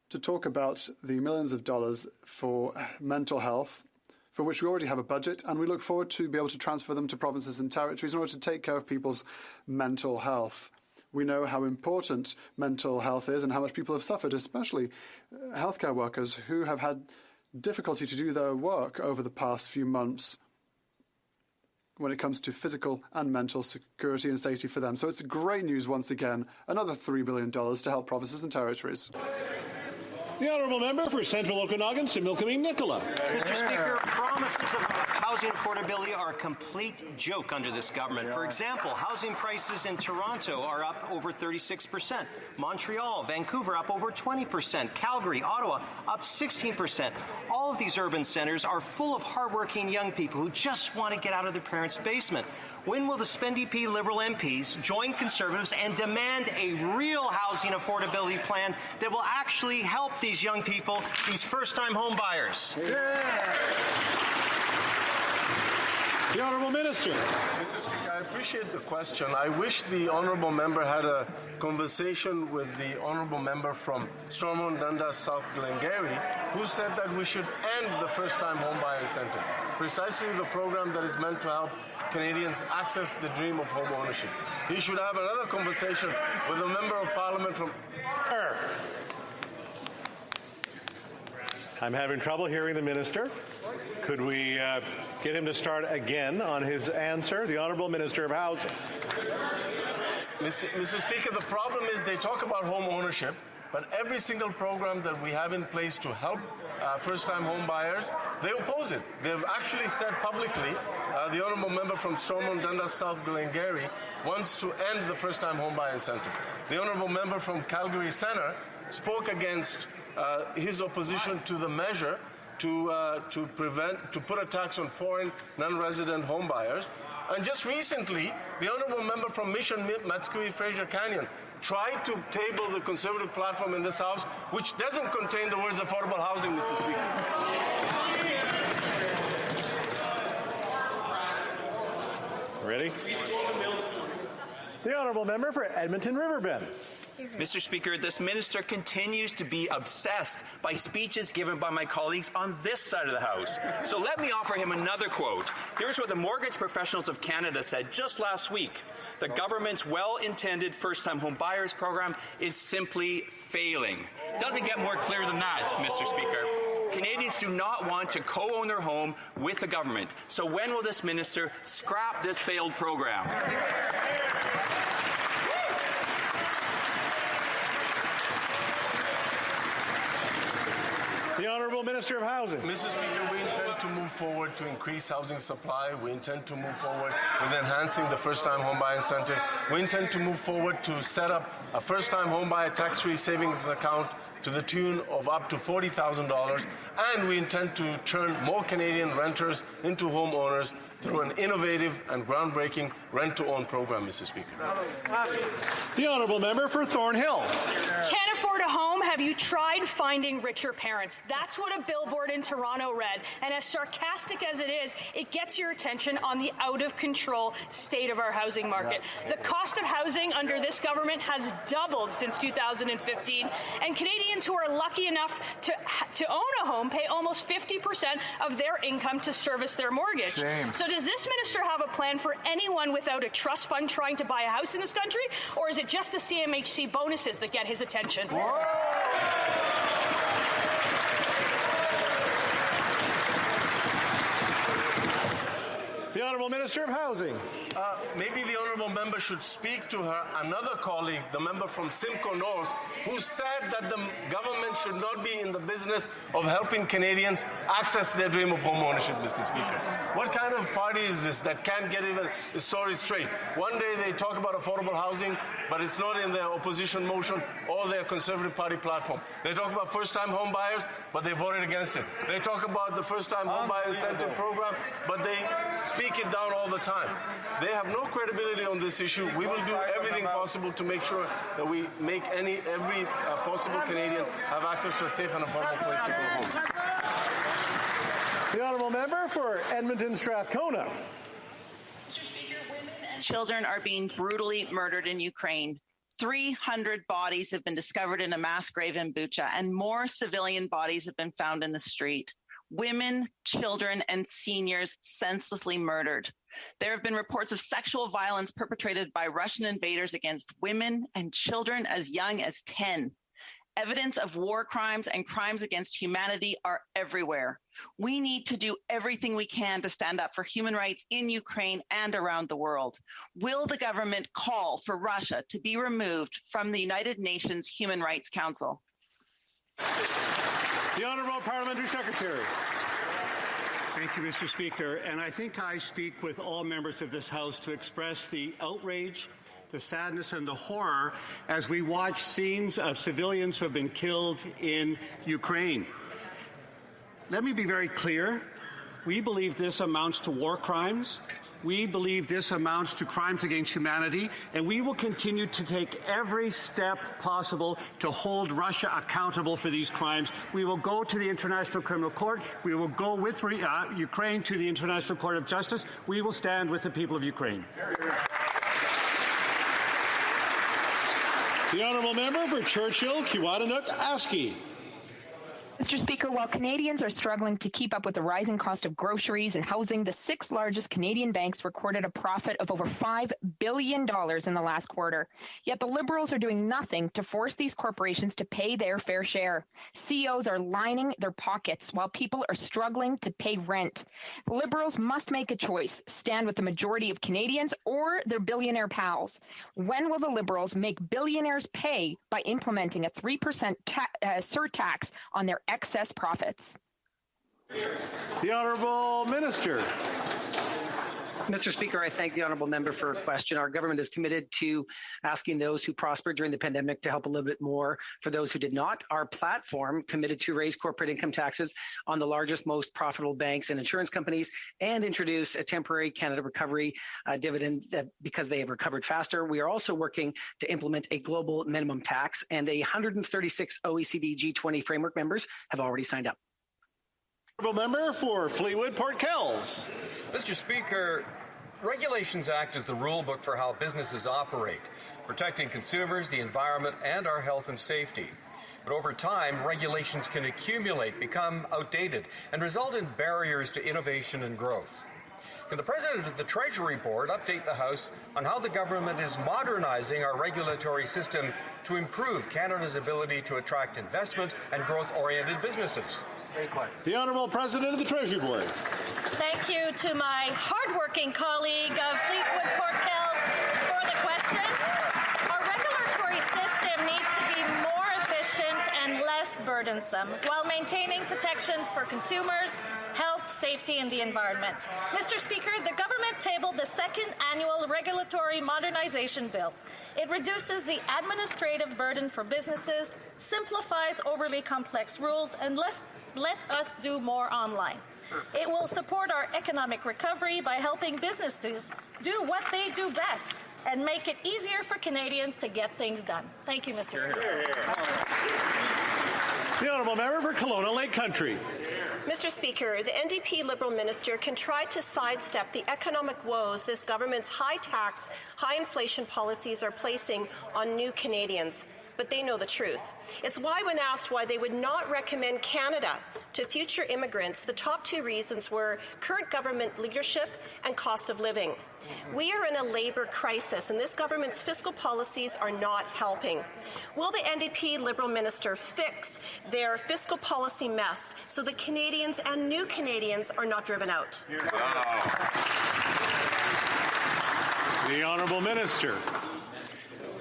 to talk about the millions of dollars for mental health, for which we already have a budget, and we look forward to be able to transfer them to provinces and territories in order to take care of people's mental health. We know how important mental health is and how much people have suffered, especially healthcare workers who have had difficulty to do their work over the past few months when it comes to physical and mental security and safety for them. So it's great news once again, another $3 billion to help provinces and territories. The Honourable Member for Central Okanagan, Similkameen Nicola. Mr. Speaker, promises of housing affordability are a complete joke under this government. For example, housing prices in Toronto are up over 36%, Montreal, Vancouver up over 20%, Calgary, Ottawa up 16%. All of these urban centres are full of hardworking young people who just want to get out of their parents' basement. When will the SPENDP Liberal MPs join Conservatives and demand a real housing affordability plan that will actually help these young people, these first-time home buyers? The Honourable Minister. Mr. Speaker, I appreciate the question. I wish the Honourable Member had a conversation with the Honourable Member from Stormont, Dundas, South Glengarry, who said that we should end the first-time home buyer incentive, precisely the program that is meant to help Canadians access the dream of home ownership. He should have another conversation with a Member of Parliament from... I'm having trouble hearing the Minister. Could we get him to start again on his answer? The Honourable Minister of Housing. Mr. Speaker, the problem is they talk about home ownership, but every single program that we have in place to help first-time home buyers, they oppose it. They've actually said publicly, the Honourable Member from Stormont, Dundas, South Glengarry wants to end the first-time home buyer incentive. The Honourable Member from Calgary Centre spoke against his opposition to the measure to put a tax on foreign non-resident home buyers. And just recently, the Honourable Member from Mission Matsui Fraser Canyon tried to table the Conservative platform in this House, which doesn't contain the words affordable housing, Mr. Speaker. Ready? The Honourable Member for Edmonton Riverbend. Mr. Speaker, this minister continues to be obsessed by speeches given by my colleagues on this side of the House. So let me offer him another quote. Here's what the Mortgage Professionals of Canada said just last week. The government's well-intended first-time home buyers program is simply failing. Doesn't get more clear than that, Mr. Speaker. Canadians do not want to co-own their home with the government. So when will this minister scrap this failed program? The Honourable Minister of Housing. Mr. Speaker, we intend to move forward to increase housing supply. We intend to move forward with enhancing the first-time home buyer incentive. We intend to move forward to set up a first-time home buyer tax-free savings account to the tune of up to $40,000, and we intend to turn more Canadian renters into homeowners through an innovative and groundbreaking rent-to-own program, Mr. Speaker. The Honourable Member for Thornhill. Can't afford a home? Have you tried finding richer parents? That's what a billboard in Toronto read, and as sarcastic as it is, it gets your attention on the out-of-control state of our housing market. The cost of housing under this government has doubled since 2015, and Canadians who are lucky enough to own a home pay almost 50% of their income to service their mortgage. Shame. So does this minister have a plan for anyone without a trust fund trying to buy a house in this country, or is it just the CMHC bonuses that get his attention? The Honourable Minister of Housing. Maybe the Honourable Member should speak to her another colleague, the member from Simcoe North, who said that the government government should not be in the business of helping Canadians access their dream of home ownership, Mr. Speaker. What kind of party is this that can't get even the story straight? One day they talk about affordable housing, but it's not in their opposition motion or their Conservative Party platform. They talk about first-time home buyers, but they voted against it. They talk about the first-time home buyer incentive program, but they speak it down all the time. They have no credibility on this issue. We will do everything possible to make sure that we make every possible Canadian have access to a safe and affordable place to go home. The honourable member for Edmonton Strathcona. Mr. Speaker, women and children are being brutally murdered in Ukraine. 300 bodies have been discovered in a mass grave in Bucha, and more civilian bodies have been found in the street. Women, children, and seniors senselessly murdered. There have been reports of sexual violence perpetrated by Russian invaders against women and children as young as 10. Evidence of war crimes and crimes against humanity are everywhere. We need to do everything we can to stand up for human rights in Ukraine and around the world. Will the government call for Russia to be removed from the United Nations Human Rights Council? The Honourable Parliamentary Secretary. Thank you, Mr. Speaker. And I think I speak with all members of this House to express the outrage, the sadness and the horror as we watch scenes of civilians who have been killed in Ukraine. Let me be very clear. We believe this amounts to war crimes. We believe this amounts to crimes against humanity, and we will continue to take every step possible to hold Russia accountable for these crimes. We will go to the International Criminal Court. We will go with Ukraine to the International Court of Justice. We will stand with the people of Ukraine. The honourable member for Churchill, Kiwatanuk-Aski. Mr. Speaker, while Canadians are struggling to keep up with the rising cost of groceries and housing, the 6 largest Canadian banks recorded a profit of over $5 billion in the last quarter. Yet the Liberals are doing nothing to force these corporations to pay their fair share. CEOs are lining their pockets while people are struggling to pay rent. The Liberals must make a choice, stand with the majority of Canadians or their billionaire pals. When will the Liberals make billionaires pay by implementing a 3% surtax on their excess profits? The Honourable Minister. Mr. Speaker, I thank the honourable member for a question. Our government is committed to asking those who prospered during the pandemic to help a little bit more for those who did not. Our platform committed to raise corporate income taxes on the largest, most profitable banks and insurance companies and introduce a temporary Canada Recovery dividend because they have recovered faster. We are also working to implement a global minimum tax, and 136 OECD G20 framework members have already signed up. Honourable member for Fleetwood Port Kells. Mr. Speaker, regulations act as the rule book for how businesses operate, protecting consumers, the environment, and our health and safety. But over time, regulations can accumulate, become outdated, and result in barriers to innovation and growth. Can the President of the Treasury Board update the House on how the government is modernizing our regulatory system to improve Canada's ability to attract investment and growth-oriented businesses? The Honourable President of the Treasury Board. Thank you to my hardworking colleague of Fleetwood Port Kells for the question. Our regulatory system needs to be more efficient and less burdensome while maintaining protections for consumers, health, safety, and the environment. Mr. Speaker, the government tabled the second annual regulatory modernization bill. It reduces the administrative burden for businesses, simplifies overly complex rules, and let us do more online. It will support our economic recovery by helping businesses do what they do best and make it easier for Canadians to get things done. Thank you, Mr. Speaker. The honourable member for Kelowna Lake Country. Mr. Speaker, the NDP Liberal minister can try to sidestep the economic woes this government's high tax, high inflation policies are placing on new Canadians. But they know the truth. It's why when asked why they would not recommend Canada to future immigrants, the top 2 reasons were current government leadership and cost of living. We are in a labour crisis, and this government's fiscal policies are not helping. Will the NDP Liberal minister fix their fiscal policy mess so that Canadians and new Canadians are not driven out? The Honourable Minister.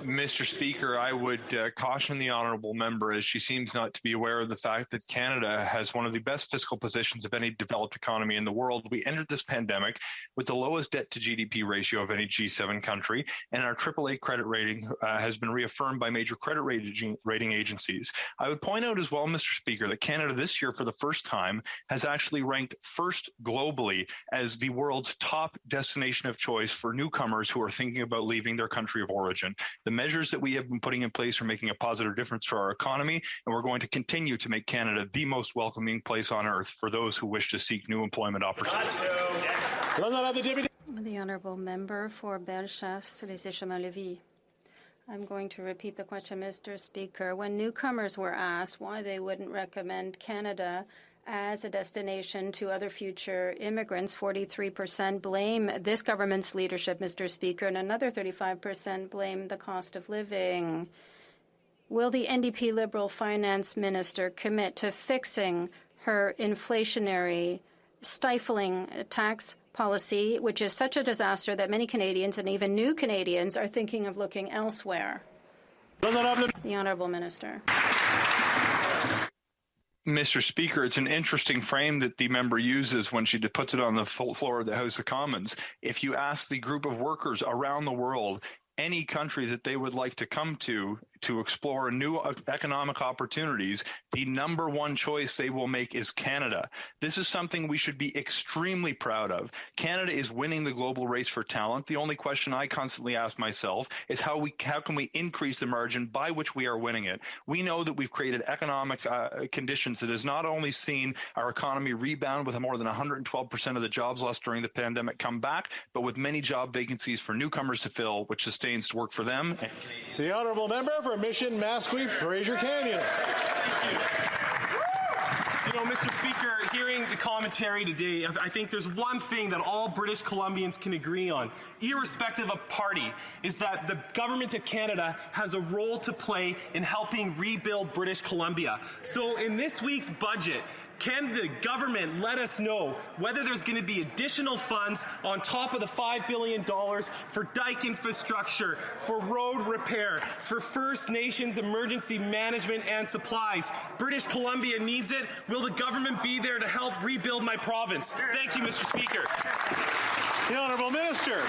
Mr. Speaker, I would caution the honourable member, as she seems not to be aware of the fact that Canada has one of the best fiscal positions of any developed economy in the world. We entered this pandemic with the lowest debt to GDP ratio of any G7 country, and our AAA credit rating has been reaffirmed by major credit rating agencies. I would point out as well, Mr. Speaker, that Canada this year, for the first time, has actually ranked first globally as the world's top destination of choice for newcomers who are thinking about leaving their country of origin. The measures that we have been putting in place are making a positive difference for our economy, and we're going to continue to make Canada the most welcoming place on earth for those who wish to seek new employment opportunities. The Honourable Member for Bellechasse-les-Échemins-Lévis. I'm going to repeat the question, Mr. Speaker. When newcomers were asked why they wouldn't recommend Canada as a destination to other future immigrants, 43% blame this government's leadership, Mr. Speaker, and another 35% blame the cost of living. Will the NDP Liberal Finance Minister commit to fixing her inflationary, stifling tax policy, which is such a disaster that many Canadians and even new Canadians are thinking of looking elsewhere? The Honourable Minister. Mr. Speaker, it's an interesting frame that the member uses when she puts it on the floor of the House of Commons. If you ask the group of workers around the world, any country that they would like to come to explore new economic opportunities, the number one choice they will make is Canada. This is something we should be extremely proud of. Canada is winning the global race for talent. The only question I constantly ask myself is how can we increase the margin by which we are winning it? We know that we've created economic conditions that has not only seen our economy rebound with more than 112% of the jobs lost during the pandemic come back, but with many job vacancies for newcomers to fill, which sustains work for them. The Honourable Member for Mission Masquefe, Fraser Canyon. You know, Mr. Speaker, hearing the commentary today, I think there's one thing that all British Columbians can agree on, irrespective of party, is that the Government of Canada has a role to play in helping rebuild British Columbia. So in this week's budget, can the government let us know whether there's going to be additional funds on top of the $5 billion for dike infrastructure, for road repair, for First Nations emergency management and supplies? British Columbia needs it. Will the government be there to help rebuild my province? Thank you, Mr. Speaker. The Honourable Minister.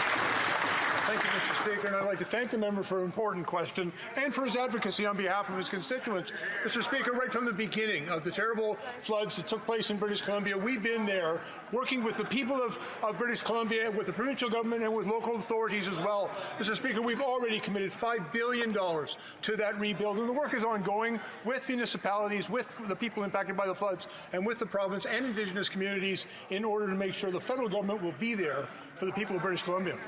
Thank you, Mr. Speaker, and I'd like to thank the member for an important question and for his advocacy on behalf of his constituents. Mr. Speaker, right from the beginning of the terrible floods that took place in British Columbia, we've been there working with the people of British Columbia, with the provincial government and with local authorities as well. Mr. Speaker, we've already committed $5 billion to that rebuild, and the work is ongoing with municipalities, with the people impacted by the floods, and with the province and Indigenous communities in order to make sure the federal government will be there for the people of British Columbia.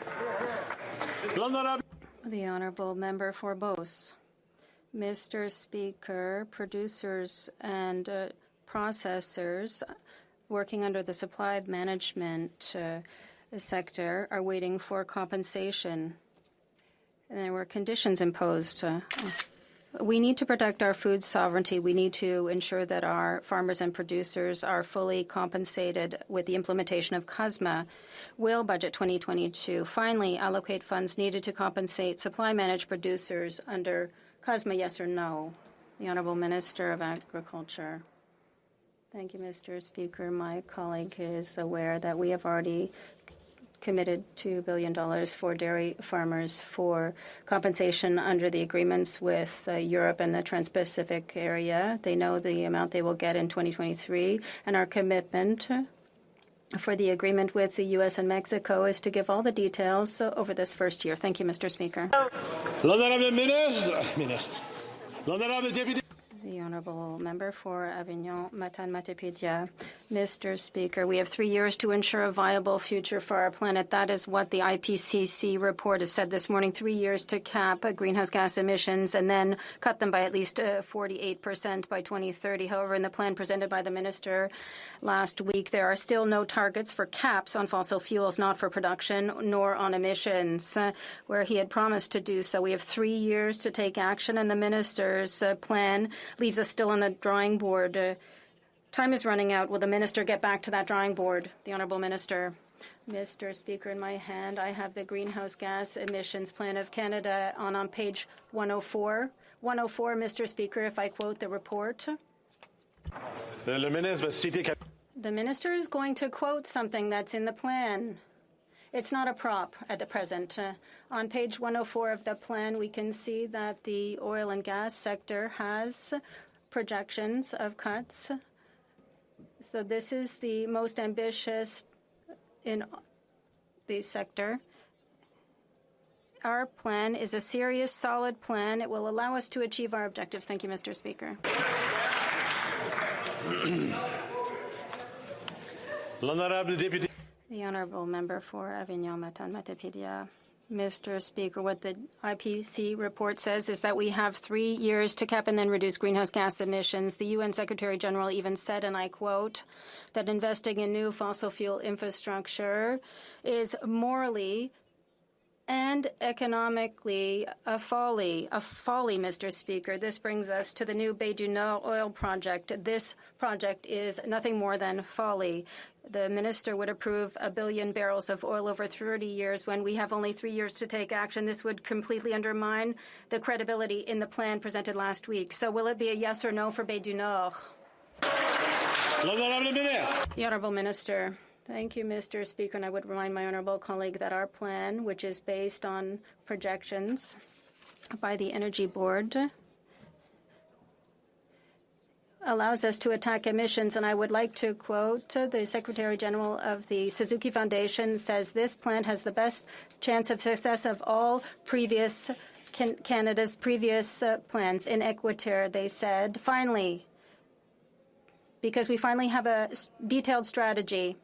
The Honourable Member for Beauce. Mr. Speaker, producers and processors working under the supply management sector are waiting for compensation. And there were conditions imposed. We need to protect our food sovereignty. We need to ensure that our farmers and producers are fully compensated with the implementation of CUSMA. Will Budget 2022 finally allocate funds needed to compensate supply-managed producers under CUSMA, yes or no? The Honourable Minister of Agriculture. Thank you, Mr. Speaker. My colleague is aware that we have already committed $2 billion for dairy farmers for compensation under the agreements with Europe and the Trans-Pacific area. They know the amount they will get in 2023, and our commitment for the agreement with the U.S. and Mexico is to give all the details over this first year. Thank you, Mr. Speaker. The Honourable Member for Avignon, Matane-Matapédia. Mr. Speaker, we have 3 years to ensure a viable future for our planet. That is what the IPCC report has said this morning. 3 years to cap greenhouse gas emissions and then cut them by at least 48% by 2030. However, in the plan presented by the minister last week, there are still no targets for caps on fossil fuels, not for production nor on emissions, where he had promised to do so. We have 3 years to take action, and the minister's plan leaves us still on the drawing board. Time is running out. Will the minister get back to that drawing board? The Honourable Minister. Mr. Speaker, in my hand, I have the Greenhouse Gas Emissions Plan of Canada on page 104. 104, Mr. Speaker, if I quote the report. The minister is going to quote something that's in the plan. It's not a prop at the present. On page 104 of the plan, we can see that the oil and gas sector has projections of cuts. So this is the most ambitious in the sector. Our plan is a serious, solid plan. It will allow us to achieve our objectives. Thank you, Mr. Speaker. The Honourable Member for Avignon-Matane-Matapédia. Mr. Speaker, what the IPCC report says is that we have 3 years to cap and then reduce greenhouse gas emissions. The UN Secretary General even said, and I quote, that investing in new fossil fuel infrastructure is morally and economically a folly, Mr. Speaker. This brings us to the new Bay du Nord oil project. This project is nothing more than folly. The minister would approve 1 billion barrels of oil over 30 years when we have only 3 years to take action. This would completely undermine the credibility in the plan presented last week. So will it be a yes or no for Bay du Nord? The Honourable Minister. Thank you, Mr. Speaker. And I would remind my honourable colleague that our plan, which is based on projections by the Energy Board, allows us to attack emissions. And I would like to quote the Secretary General of the Suzuki Foundation says this plan has the best chance of success of all previous Canada's previous plans. In Equateur, they said, finally, because we finally have a detailed strategy.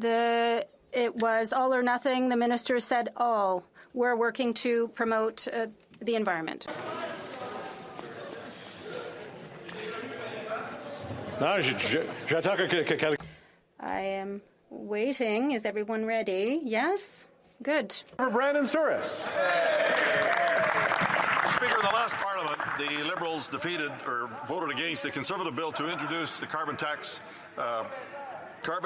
It was all or nothing. The minister said all. We're working to promote the environment. I am waiting. Is everyone ready? Yes? Good. For Brandon Souris. Speaker, in the last Parliament, the Liberals defeated or voted against the Conservative bill to introduce the carbon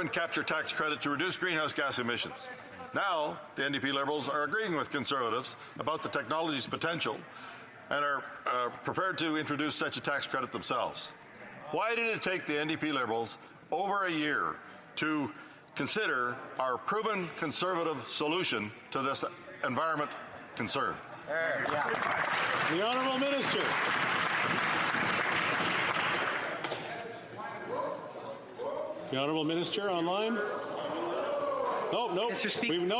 capture tax credit to reduce greenhouse gas emissions. Now, the NDP Liberals are agreeing with Conservatives about the technology's potential and are prepared to introduce such a tax credit themselves. Why did it take the NDP Liberals over a year to consider our proven Conservative solution to this environment concern? The Honourable Minister. The Honourable Minister online? No. Mr. Speaker. The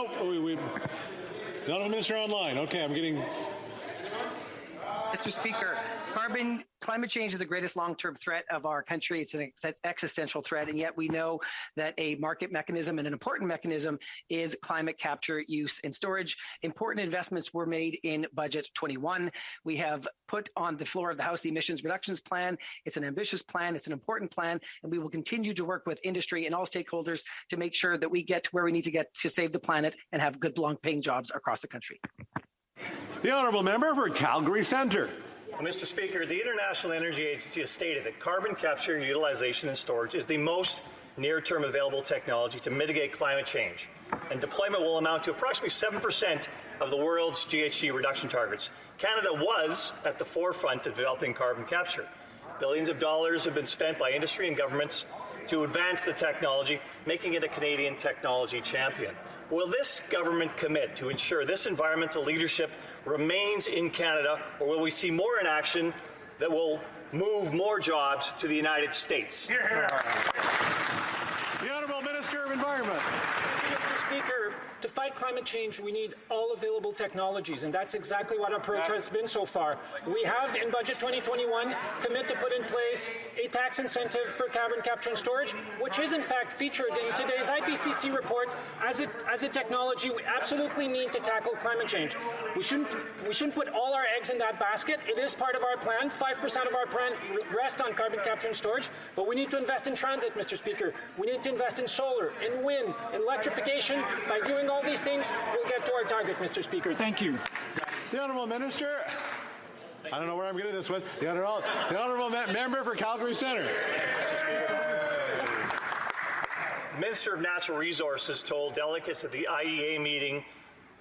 Honourable Minister online. Okay, I'm getting... Mr. Speaker, climate change is the greatest long-term threat of our country. It's an existential threat, and yet we know that a market mechanism and an important mechanism is climate capture, use, and storage. Important investments were made in Budget 21. We have put on the floor of the House the emissions reductions plan. It's an ambitious plan. It's an important plan, and we will continue to work with industry and all stakeholders to make sure that we get to where we need to get to save the planet and have good, long-paying jobs across the country. The Honourable Member for Calgary Centre. Well, Mr. Speaker, the International Energy Agency has stated that carbon capture, utilization and storage is the most near-term available technology to mitigate climate change, and deployment will amount to approximately 7% of the world's GHG reduction targets. Canada was at the forefront of developing carbon capture. Billions of dollars have been spent by industry and governments to advance the technology, making it a Canadian technology champion. Will this government commit to ensure this environmental leadership remains in Canada, or will we see more in action that will move more jobs to the United States? The Honourable Minister of Environment. Mr. Speaker, to fight climate change, we need all available technologies, and that's exactly what our approach has been so far. We have, in Budget 2021, committed to put in place a tax incentive for carbon capture and storage, which is in fact featured in today's IPCC report as a technology we absolutely need to tackle climate change. We shouldn't put all our eggs in that basket. It is part of our plan. 5% of our plan rests on carbon capture and storage, but we need to invest in transit, Mr. Speaker. We need to invest in solar, in wind, in electrification. By doing all these things, we'll get to our target, Mr. Speaker. Thank you. The Honourable Minister. I don't know where I'm getting this one. The honourable member for Calgary Centre. The Minister of Natural Resources told delegates at the IEA meeting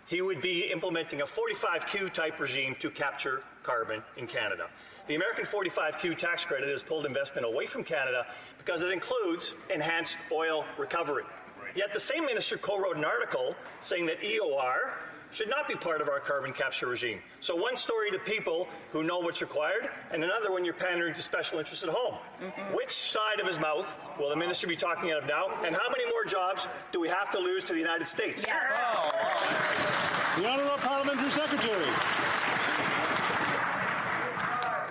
he would be implementing a 45Q type regime to capture carbon in Canada. The American 45Q tax credit has pulled investment away from Canada because it includes enhanced oil recovery. Yet the same minister co-wrote an article saying that EOR should not be part of our carbon capture regime. So one story to people who know what's required, and another when you're pandering to special interests at home. Which side of his mouth will the minister be talking out of now, and how many more jobs do we have to lose to the United States? Yes. The Honourable Parliamentary Secretary.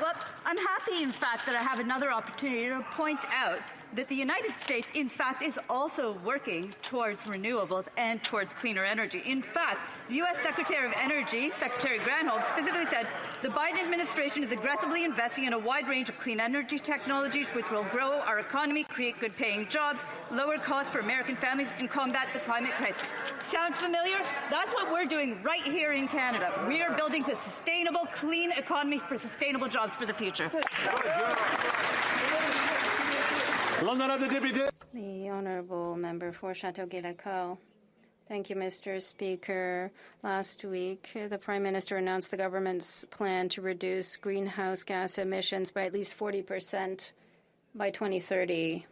Well, I'm happy, in fact, that I have another opportunity to point out that the United States, in fact, is also working towards renewables and towards cleaner energy. In fact, the U.S. Secretary of Energy, Secretary Granholm, specifically said the Biden administration is aggressively investing in a wide range of clean energy technologies which will grow our economy, create good-paying jobs, lower costs for American families, and combat the climate crisis. Sound familiar? That's what we're doing right here in Canada. We are building a sustainable, clean economy for sustainable jobs for the future. The Honourable Member for Châteauguay-Lacolle. Thank you, Mr. Speaker. Last week, the Prime Minister announced the government's plan to reduce greenhouse gas emissions by at least 40% by 2030.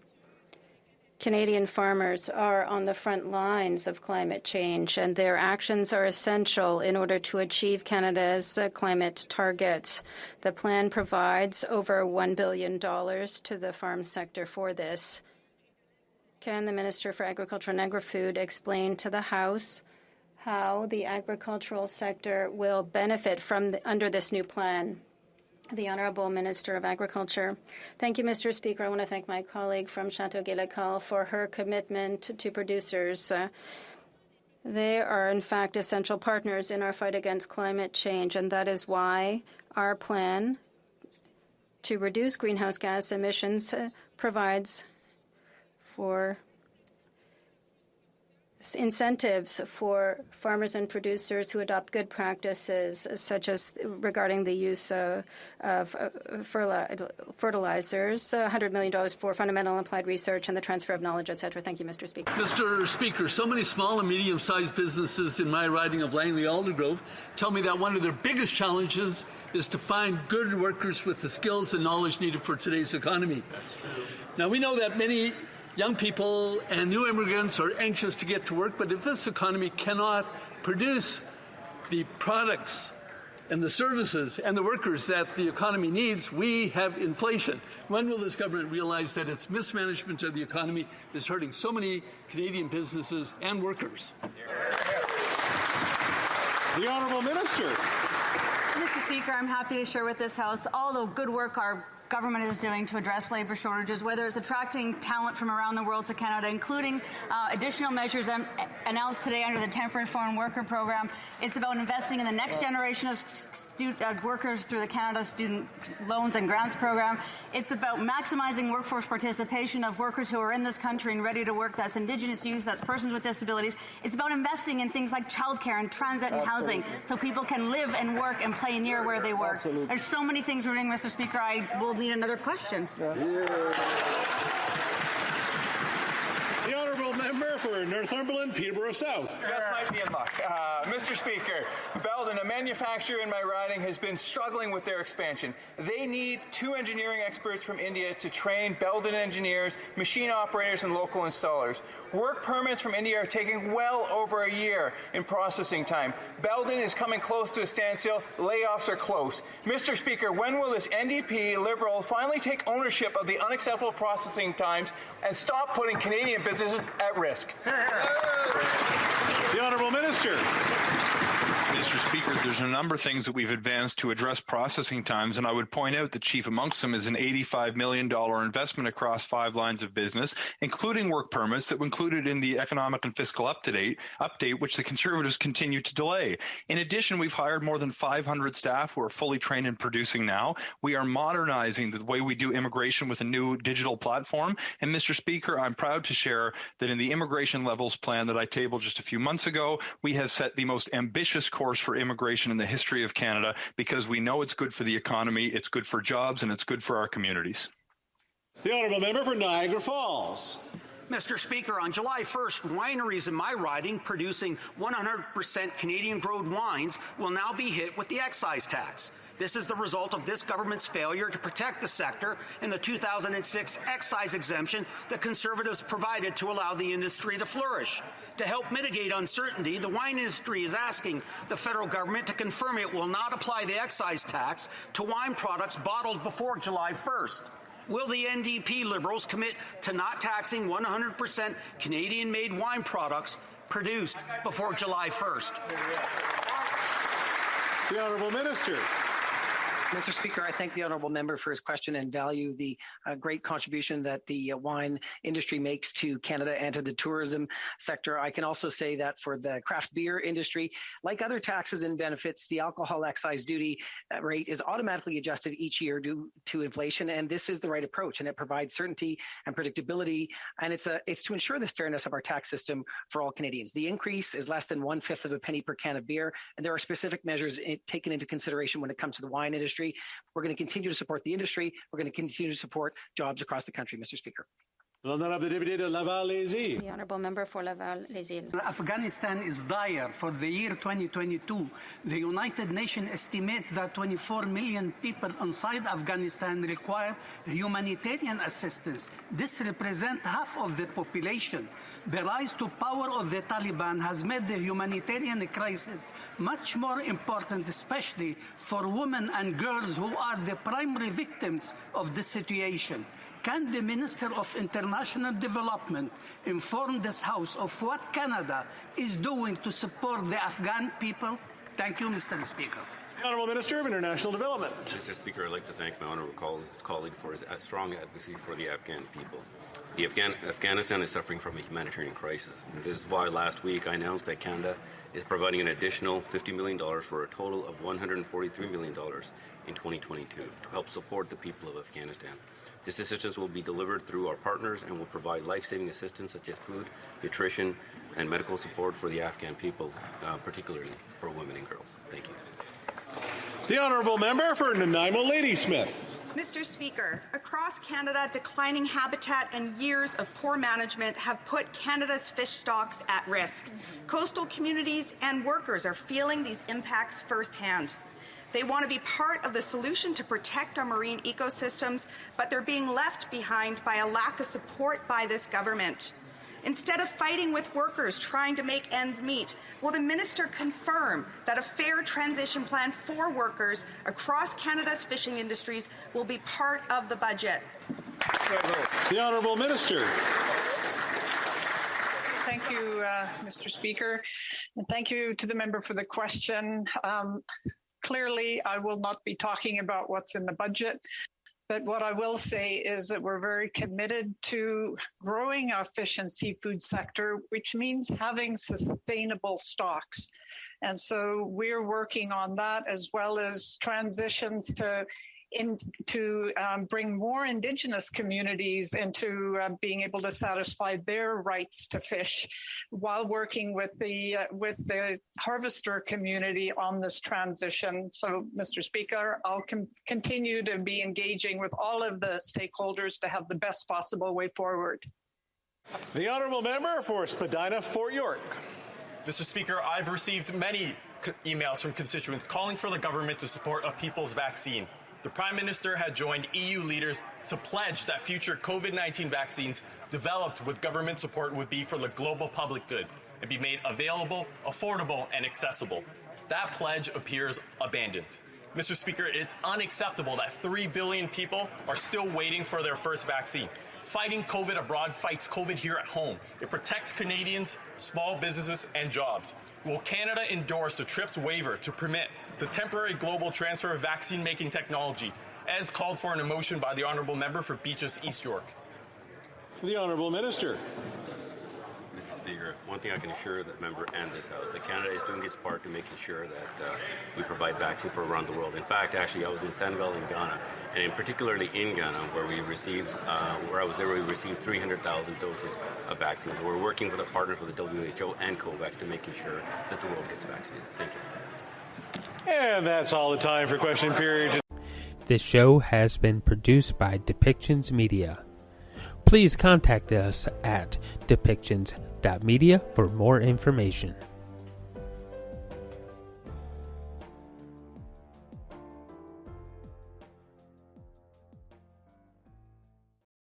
Canadian farmers are on the front lines of climate change, and their actions are essential in order to achieve Canada's climate targets. The plan provides over $1 billion to the farm sector for this. Can the Minister for Agriculture and Agri-Food explain to the House how the agricultural sector will benefit from under this new plan? The Honourable Minister of Agriculture. Thank you, Mr. Speaker. I want to thank my colleague from Châteauguay-Lacolle for her commitment to producers. They are, in fact, essential partners in our fight against climate change, and that is why our plan to reduce greenhouse gas emissions provides for incentives for farmers and producers who adopt good practices, such as regarding the use of fertilizers, $100 million for fundamental and applied research and the transfer of knowledge, etc. Thank you, Mr. Speaker. Mr. Speaker, so many small and medium-sized businesses in my riding of Langley-Aldergrove tell me that one of their biggest challenges is to find good workers with the skills and knowledge needed for today's economy. Now, we know that many young people and new immigrants are anxious to get to work, but if this economy cannot produce the products and the services and the workers that the economy needs, we have inflation. When will this government realize that its mismanagement of the economy is hurting so many Canadian businesses and workers? The Honourable Minister. Mr. Speaker, I'm happy to share with this House all the good work our government is doing to address labour shortages, whether it's attracting talent from around the world to Canada, including additional measures announced today under the Temporary Foreign Worker Program. It's about investing in the next generation of workers through the Canada Student Loans and Grants Program. It's about maximizing workforce participation of workers who are in this country and ready to work. That's Indigenous youth, that's persons with disabilities. It's about investing in things like childcare and transit and housing so people can live and work and play near where they work. There's so many things we're doing, Mr. Speaker. I will need another question. The Honourable Member for Northumberland, Peterborough South. Just might be in luck. Mr. Speaker, Belden, a manufacturer in my riding, has been struggling with their expansion. They need 2 engineering experts from India to train Belden engineers, machine operators, and local installers. Work permits from India are taking well over a year in processing time. Belden is coming close to a standstill. Layoffs are close. Mr. Speaker, when will this NDP Liberal finally take ownership of the unacceptable processing times and stop putting Canadian businesses at risk? The Honourable Minister. Mr. Speaker, there's a number of things that we've advanced to address processing times, and I would point out that chief amongst them is an $85 million investment across 5 lines of business, including work permits that were included in the economic and fiscal update, which the Conservatives continue to delay. In addition, we've hired more than 500 staff who are fully trained in producing now. We are modernizing the way we do immigration with a new digital platform. And Mr. Speaker, I'm proud to share that in the immigration levels plan that I tabled just a few months ago, we have set the most ambitious force for immigration in the history of Canada because we know it's good for the economy, it's good for jobs, and it's good for our communities. The honourable member for Niagara Falls. Mr. Speaker, on July 1st, wineries in my riding producing 100% Canadian-grown wines will now be hit with the excise tax. This is the result of this government's failure to protect the sector and the 2006 excise exemption that Conservatives provided to allow the industry to flourish. To help mitigate uncertainty, the wine industry is asking the federal government to confirm it will not apply the excise tax to wine products bottled before July 1st. Will the NDP Liberals commit to not taxing 100% Canadian-made wine products produced before July 1st? The Honourable Minister. Mr. Speaker, I thank the honourable member for his question and value the great contribution that the wine industry makes to Canada and to the tourism sector. I can also say that for the craft beer industry, like other taxes and benefits, the alcohol excise duty rate is automatically adjusted each year due to inflation, and this is the right approach, and it provides certainty and predictability, and it's to ensure the fairness of our tax system for all Canadians. The increase is less than 1/5 of a penny per can of beer, and there are specific measures taken into consideration when it comes to the wine industry. We're going to continue to support the industry. We're going to continue to support jobs across the country, Mr. Speaker. The Honourable Member for Laval-Les-Îles. Afghanistan is dire. For the year 2022, the United Nations estimates that 24 million people inside Afghanistan require humanitarian assistance. This represents half of the population. The rise to power of the Taliban has made the humanitarian crisis much more important, especially for women and girls who are the primary victims of the situation. Can the Minister of International Development inform this House of what Canada is doing to support the Afghan people? Thank you, Mr. Speaker. Honourable Minister of International Development. Mr. Speaker, I'd like to thank my honourable colleague for his strong advocacy for the Afghan people. Afghanistan is suffering from a humanitarian crisis. And this is why last week I announced that Canada is providing an additional $50 million for a total of $143 million in 2022 to help support the people of Afghanistan. This assistance will be delivered through our partners and will provide life-saving assistance such as food, nutrition, and medical support for the Afghan people, particularly for women and girls. Thank you. The Honourable Member for Nanaimo Ladysmith. Mr. Speaker, across Canada, declining habitat and years of poor management have put Canada's fish stocks at risk. Coastal communities and workers are feeling these impacts firsthand. They want to be part of the solution to protect our marine ecosystems, but they're being left behind by a lack of support by this government. Instead of fighting with workers trying to make ends meet, will the minister confirm that a fair transition plan for workers across Canada's fishing industries will be part of the budget? The Honourable Minister. Thank you, Mr. Speaker, and thank you to the member for the question. Clearly, I will not be talking about what's in the budget, but what I will say is that we're very committed to growing our fish and seafood sector, which means having sustainable stocks. And so we're working on that, as well as transitions to bring more Indigenous communities into being able to satisfy their rights to fish, while working with the harvester community on this transition. So, Mr. Speaker, I'll continue to be engaging with all of the stakeholders to have the best possible way forward. The Honourable Member for Spadina, Fort York. Mr. Speaker, I've received many emails from constituents calling for the government to support a people's vaccine. The Prime Minister had joined EU leaders to pledge that future COVID-19 vaccines developed with government support would be for the global public good and be made available, affordable, and accessible. That pledge appears abandoned. Mr. Speaker, it's unacceptable that 3 billion people are still waiting for their first vaccine. Fighting COVID abroad fights COVID here at home. It protects Canadians, small businesses, and jobs. Will Canada endorse a TRIPS waiver to permit the temporary global transfer of vaccine-making technology, as called for in a motion by the Honourable Member for Beaches East York? The Honourable Minister. Speaker, one thing I can assure the member and this House, that Canada is doing its part to making sure that we provide vaccine for around the world. In fact, actually, I was in Senegal and Ghana, and in particularly in Ghana, where we received, where I was there, we received 300,000 doses of vaccines. So we're working with our partners with the WHO and COVAX to making sure that the world gets vaccinated. Thank you. And that's all the time for question period. This show has been produced by Depictions Media. Please contact us at depictions.media for more information.